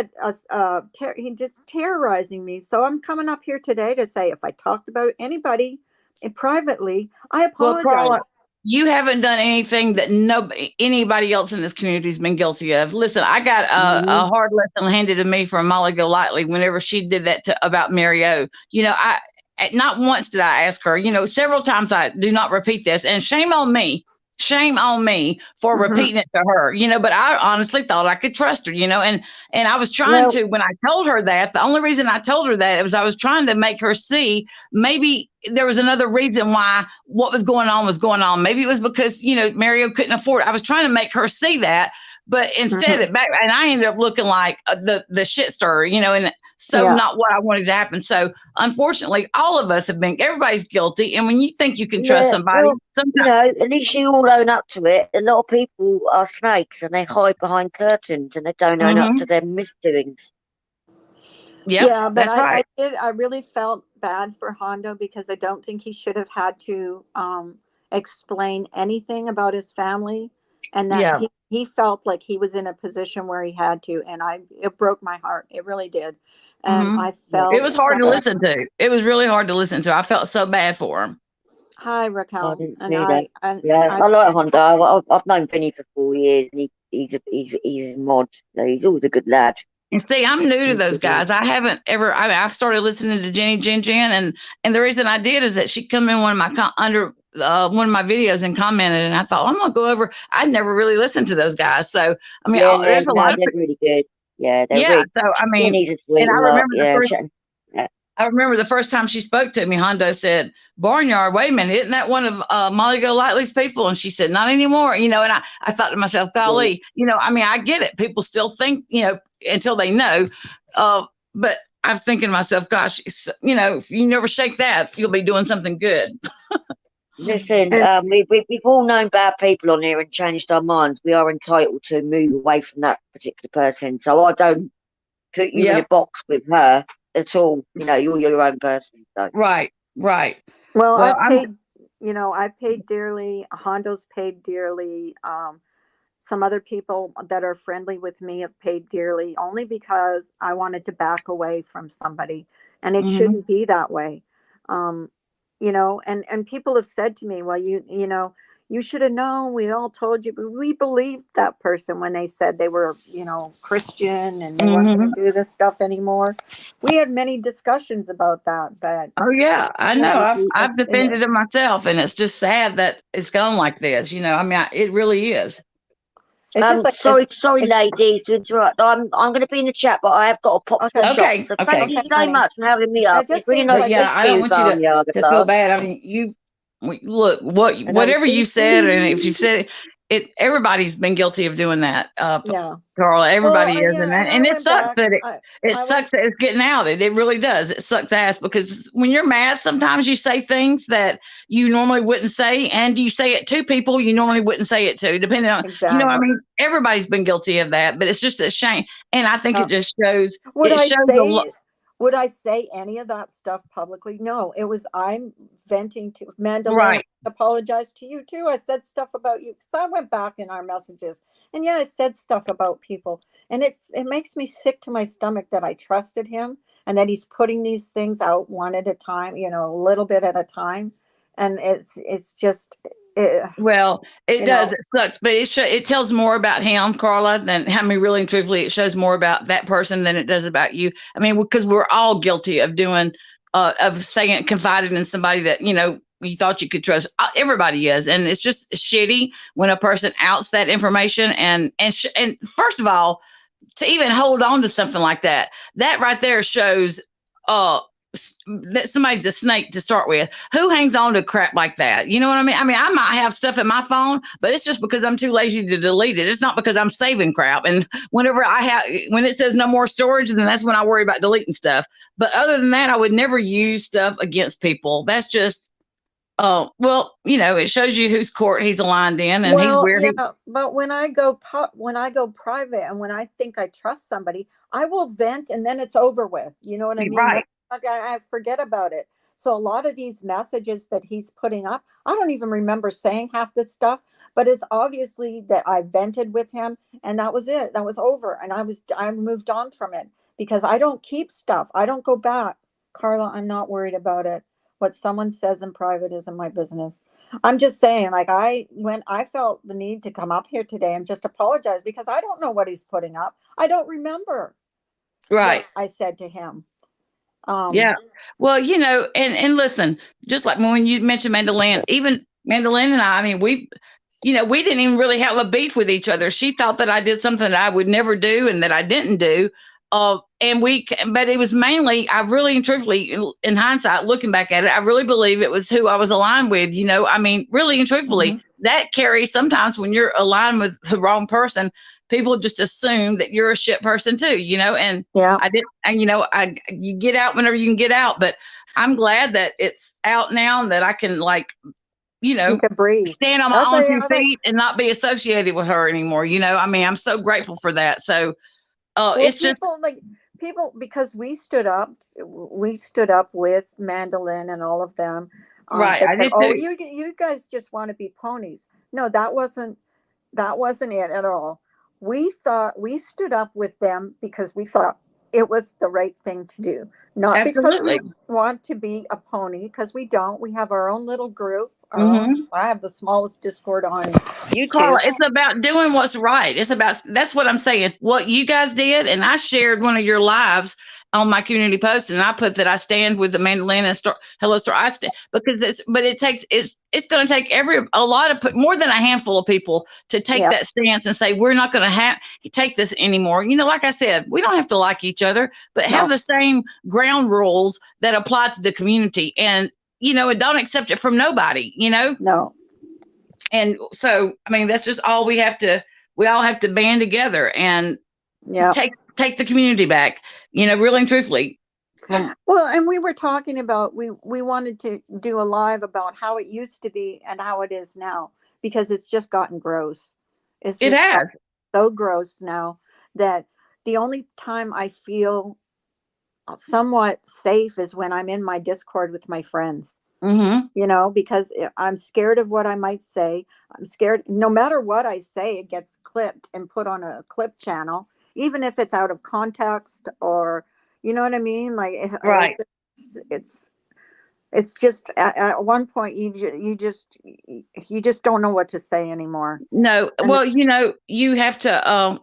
he just terrorizing me. So I'm coming up here today to say, if I talked about anybody privately, I well, Carla, apologize. you haven't done anything that anybody else in this community has been guilty of. Listen, I got a Mhm. hard lesson handed to me from Molly Golightly whenever she did that about Mary O. Not once did I ask her. Several times I do not repeat this, and shame on me. Shame on me for Hmm. repeating it to her, but I honestly thought I could trust her, and I was trying Well, to, when I told her that, the only reason I told her that was I was trying to make her see maybe there was another reason why what was going on. Maybe it was because, Mario couldn't afford it. I was trying to make her see that, but instead Hmm. and I ended up looking like the shit stirrer, and so Yeah. not what I wanted to happen. So unfortunately, all of us everybody's guilty. And when you think you can trust yeah, somebody, well, sometimes, at least you all own up to it. A lot of people are snakes and they hide behind curtains and they don't own up to mm-hmm, their misdoings. yep, Yeah, but that's right. I really felt bad for Hondo because I don't think he should have had to explain anything about his family, and that Yeah. he felt like he was in a position where he had to, and it broke my heart. It really did. And Mm-hmm. I Yeah, It felt was hard so to bad. listen to. It was really hard to listen to. I felt so bad for him. Hi, I Raquel. didn't see that. Yeah, I I like Honda. I've known Vinny for 4 years and he's a mod. So he's always a good lad. And see, I'm new to He's a those good lad. guys. I haven't ever. I've started listening to Jenny Jen Jen, and the reason I did is that she come in one of my under one of my videos and commented, and I thought, well, I'm gonna go over. I'd never really listened to those guys, so I mean, Yeah, there's a no, lot of they're really good. Yeah, they're yeah. really. So I mean, Jenny's a and sweetheart. Yeah, yeah. I remember the first time she spoke to me, Hondo said, Barnyard, wait a minute, isn't that one of Molly Golightly's people? And she said, not anymore, and I thought to myself, Yeah. golly, I mean, I get it. People still think, until they know. But I'm thinking to myself, gosh, if you never shake that, you'll be doing something good. Listen, and we've all known bad people on here and changed our minds. We are entitled to move away from that particular person. So I don't put you in a Yep. box with her at all. You're your own person. So Right. Right. well, Well, I paid dearly. Hondo's paid dearly. Some other people that are friendly with me have paid dearly only because I wanted to back away from somebody, and it mhm. shouldn't be that way. Um, and people have said to me, well, you should have known. We all told you, but we believed that person when they said they were, Christian and they weren't going Mhm. to do this stuff anymore. We had many discussions about that, but Oh yeah, I know. I've it's defended it myself, and it's just sad that it's gone like this. I mean, it really is. just like sorry, it's ladies, to interrupt. I'm going to be in the chat, but I have got to pop to the okay. shop. Okay, So thank okay. you Okay, so honey. much for having me up. It It's just really seems nice But to like yeah, speak it's I to don't you, want you to Barnyard feel love. bad. I mean, look And I'm whatever you said, and if you said it, everybody's been guilty of doing that. yeah. Carla, Well, everybody is, and I and it went sucks back. that it I went sucks that it's getting out. It really does. It sucks ass because when you're mad, sometimes you say things that you normally wouldn't say, and you say it to people you normally wouldn't say it to, depending on, I exactly. mean, everybody's been guilty of that, but it's just a shame, and I think Uh, it just shows. would It I shows a lot. say would I say any of that stuff publicly? No, it was I'm venting to Mandalane. I Right. apologize to you too. I said stuff about you because I went back in our messages, and yeah, I said stuff about people, and it makes me sick to my stomach that I trusted him and that he's putting these things out one at a time, a little bit at a time, and it's just, Well, it you does. know, It sucks, but it tells more about him, Carla, than I mean, really and truthfully, it shows more about that person than it does about you. I mean, because we're all guilty of doing, of saying confiding in somebody that you thought you could trust. Everybody is, and it's just shitty when a person outs that information. And first of all, to even hold on to something like that, that right there shows uh that somebody's a snake to start with. Who hangs on to crap like that? You know what I mean? I mean, I might have stuff in my phone, but it's just because I'm too lazy to delete it. It's not because I'm saving crap. And when it says no more storage, then that's when I worry about deleting stuff. But other than that, I would never use stuff against people. That's just well, it shows you whose court he's aligned in, and he's Well, where yeah, he. but when I go private and when I think I trust somebody, I will vent and then it's over with. You know what I mean? Then Right. I forget about it. So a lot of these messages that he's putting up, I don't even remember saying half this stuff, but it's obviously that I vented with him and that was it. That was over. And I moved on from it because I don't keep stuff. I don't go back. Carla, I'm not worried about it. What someone says in private isn't my business. I'm just saying, like when I felt the need to come up here today and just apologize because I don't know what he's putting up. I don't remember what Right. I said to him. Um, Yeah. Well, and listen, just like when you mentioned Mandolin, even Mandolin and I mean, we didn't even really have a beef with each other. She thought that I did something that I would never do and that I didn't do. But it was mainly, I really and truthfully, in hindsight, looking back at it, I really believe it was who I was aligned with. I mean, really and truthfully, mhm. that carries sometimes when you're aligned with the wrong person, people just assume that you're a shit person too, and Yeah, I did, and you get out whenever you can get out, but I'm glad that it's out now and that I can you you know, can breathe. stand on my That's own a, two yeah, like, feet and not be associated with her anymore. I mean, I'm so grateful for that. So, well, it's just people because we stood up with Mandolin and all of them. right. They I said, did "Oh, too. you guys just want to be ponies." No, that wasn't it at all. We thought we stood up with them because we thought it was the right thing to do, not because we Absolutely. want to be a pony, because we don't. We have our own little group. Hmm. I have the smallest Discord on Carla, YouTube. it's about doing what's right. That's what I'm saying. What you guys did, and I shared one of your lives on my community post, and I put that I stand with the Mandolin and Hello Star. I stand because it's going to take a lot of more than a handful of people to take Yeah, that stance and say we're not going to take this anymore. Like I said, we don't have to like each other, but have no, the same ground rules that apply to the community, and don't accept it from nobody. no, And so, I mean, that's just all we all have to band together and yeah. take the community back, really and truthfully. From Well, and we were talking about we wanted to do a live about how it used to be and how it is now because it's just gotten gross. It's it just has. gotten so gross now that the only time I feel somewhat safe is when I'm in my Discord with my friends. Hmm. Because I'm scared of what I might say. I'm scared no matter what I say, it gets clipped and put on a clip channel, even if it's out of context or, you know what I mean? Like Right. it's it's just at one point you just don't know what to say anymore. No. And Well, it's you have to.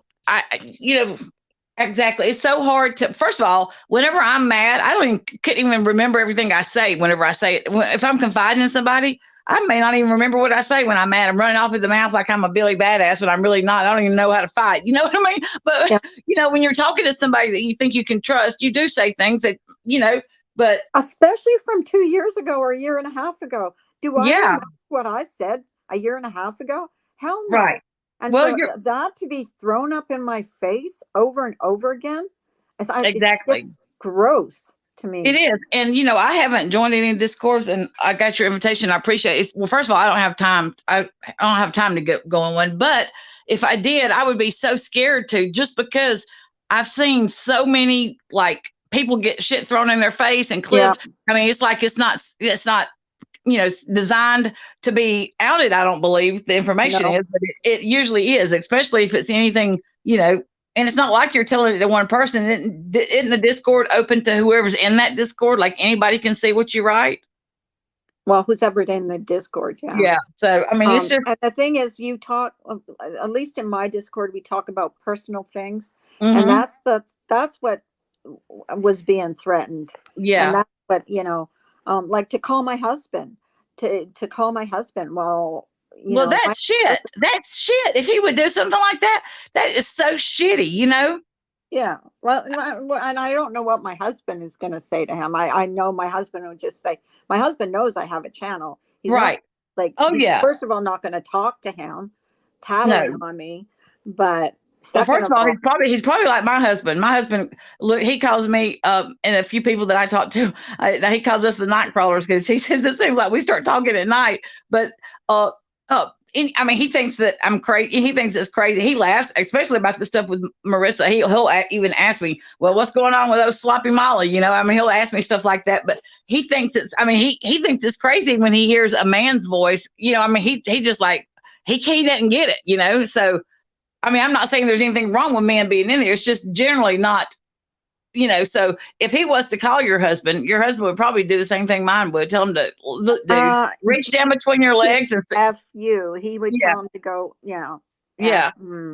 Exactly. It's so hard to. First of all, whenever I'm mad, I couldn't even remember everything I say. Whenever I say it, if I'm confiding in somebody, I may not even remember what I say when I'm mad. I'm running off with the mouth like I'm a Billy Badass, but I'm really not. I don't even know how to fight. You know what I mean? But yeah, when you're talking to somebody that you think you can trust, you do say things that you know. But especially from 2 years ago or a year and a half ago. Do I yeah, remember what I said a year and a half ago? Hell right. no. And Well, for you're that to be thrown up in my face over and over again, it's exactly. just gross to It me. is. And I haven't joined any of this course and I got your invitation. I appreciate it. Well, first of all, I don't have time. I don't have time to go on one. But if I did, I would be so scared to, just because I've seen so many people get shit thrown in their face and Yeah, clipped. I mean, it's not designed to be outed. I don't believe the information no, is, but it usually is, especially if it's anything. And it's not like you're telling it to one person. Isn't the Discord open to whoever's in that Discord? Like anybody can see what you write. well, who's ever in the Discord? Yeah. Yeah. So I mean, it's just. And the thing is, you talk, at least in my Discord, we talk about personal things, and Hmm. that's what was being threatened, and Yeah. that's what like to call my husband, to call my husband. Well, Well, my that's shit. person, That's shit. If he would do something like that, that is so shitty. yeah. Well, and I don't know what my husband is going to say to him. I know my husband would just say, my husband knows I have a channel. He's not Right. Oh he's yeah. first of all not going to talk to him, tattling No. on me, but Well, Second first of of all, all, he's probably like my husband. My husband, look, he calls me, and a few people that I talk to, he calls us the night crawlers because he says it seems like we start talking at night. But uh, I mean, he thinks that I'm crazy. He thinks it's crazy. He laughs, especially about the stuff with Marissa. He'll even ask me, "Well, what's going on with those sloppy Molly?" You know, I mean, he'll ask me stuff like that. But he thinks it's. I mean, he thinks it's crazy when he hears a man's voice. You know, I mean, he just like he doesn't get it. You know, so I mean, I'm not saying there's anything wrong with men being in there. It's just generally not, you know. So if he was to call your husband would probably do the same thing mine would. Tell him to look, dude, reach down between your legs and say, F you. He would yeah, tell him to go, yeah. yeah,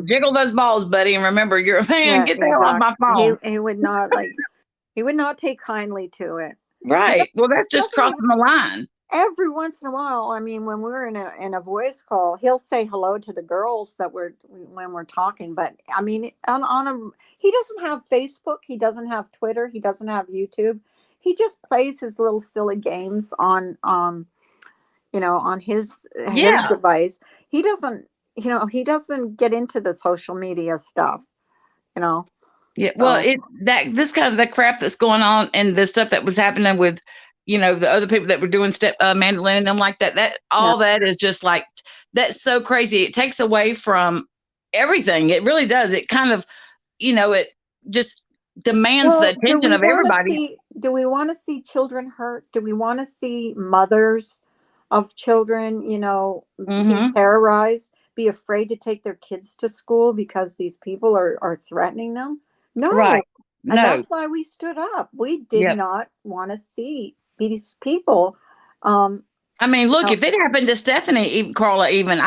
jiggle those balls, buddy, and remember you're a man. Yeah, Get the hell off my exactly. phone. He would not like he would not take kindly to it. Right. Well, that's He just doesn't even crossing the line. every once in a while, I mean, when we're in a voice call, he'll say hello to the girls that when we're talking. But I mean, on a he doesn't have Facebook, he doesn't have Twitter, he doesn't have YouTube. He just plays his little silly games on on his Yeah. device. He doesn't he doesn't get into the social media stuff. You know. Yeah, well, So this kind of the crap that's going on and the stuff that was happening with, you know, the other people that were doing mandolin and them like that. That yeah. all that is just like that's so crazy. It takes away from everything. It really does. It kind of, you know, it just demands the Well, attention of everybody. do we want to see children hurt? Do we want to see mothers of children, be Mm-hmm. terrorized, be afraid to take their kids to school because these people are threatening them? Right. No. And No. that's why we stood up. We did Yep. not want to see these people. Um, I mean, look, no, if it happened to Stephanie, Carla, even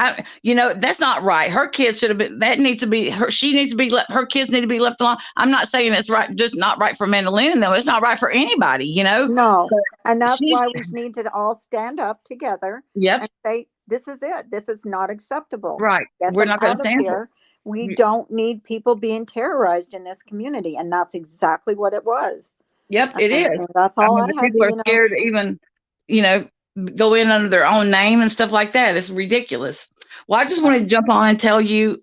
you know, that's not right. Her kids should have been. That needs to be her. She needs to be. Her kids need to be left alone. I'm not saying it's right, just not right for Mandolin, though. It's not right for anybody, you know. no. But And that's she, why we need to all stand up together yep, and say, this is it. This is not acceptable. right. Get We're them not going out to of stand for here. We it. don't need people being terrorized in this community. And that's exactly what it was. Yep, it And is. that's I all mean, I the have, people are scared to even, you know, go in under their own name and stuff like that. It's ridiculous. Well, I just wanted to jump on and tell you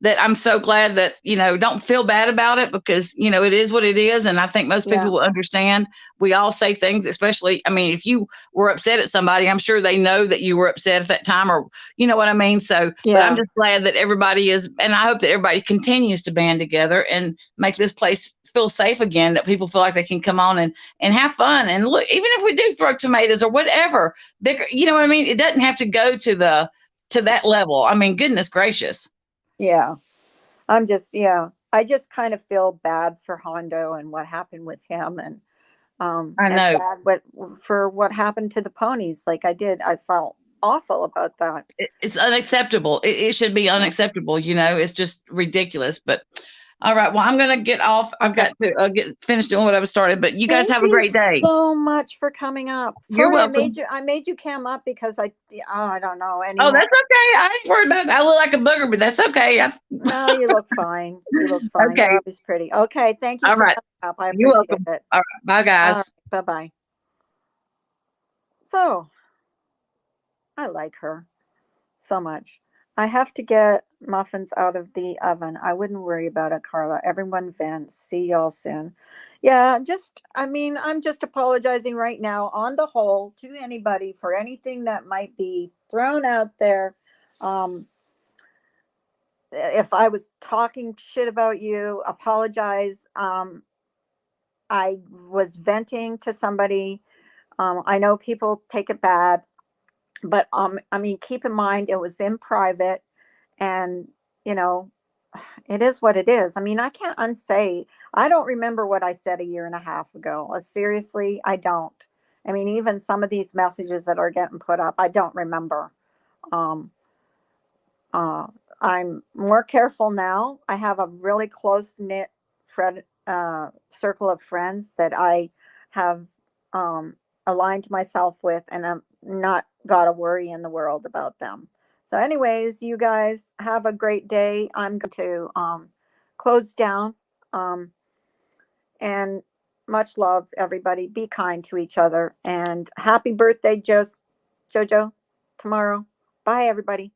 that I'm so glad that, you know, don't feel bad about it because, you know, it is what it is. And I think most people Yeah. will understand. We all say things, especially, I mean, if you were upset at somebody, I'm sure they know that you were upset at that time or, you know what I mean? So, but I'm Yeah. just glad that everybody is, and I hope that everybody continues to band together and make this place feel safe again, that people feel like they can come on and have fun. And look, even if we do throw tomatoes or whatever, bigger, you know what I mean? It doesn't have to go to that level. I mean, goodness gracious. Yeah. I just kind of feel bad for Hondo and what happened with him I and know bad for what happened to the ponies. Like I felt awful about that. it's unacceptable. It should be Yeah. unacceptable. You know, it's just ridiculous. But all right, well, I'm gonna get off. I've Okay. got to get finished doing what I was started. But you guys Thank have a you great day. so much for coming up. You're Sorry, welcome. I made you come up because I don't know Oh, anymore. that's okay. I ain't worried about it. I look like a booger, but that's okay. No, you look fine. You look fine. Okay. You're always pretty. Okay, thank you All for right. coming up. I You're appreciate welcome. it. All right. Bye, All right, guys. bye-bye. So, I like her so much. I have to get muffins out of the oven. I wouldn't worry about it, Carla. Everyone vents. See y'all soon. Yeah, I'm just apologizing right now on the whole to anybody for anything that might be thrown out there. Um, if I was talking shit about you, apologize. I was venting to somebody. I know people take it bad, but I mean, keep in mind it was in private, and you know, it is what it is. I mean, I can't unsay. I don't remember what I said a year and a half ago. Seriously, I don't. I mean, even some of these messages that are getting put up, I don't remember. Um, uh, I'm more careful now. I have a really close knit circle of friends that I have um, aligned myself with, and I'm not got a worry in the world about them. So, anyways, you guys have a great day. I'm going to close down and much love, everybody. Be kind to each other, and happy birthday, Jojo, tomorrow. Bye, everybody.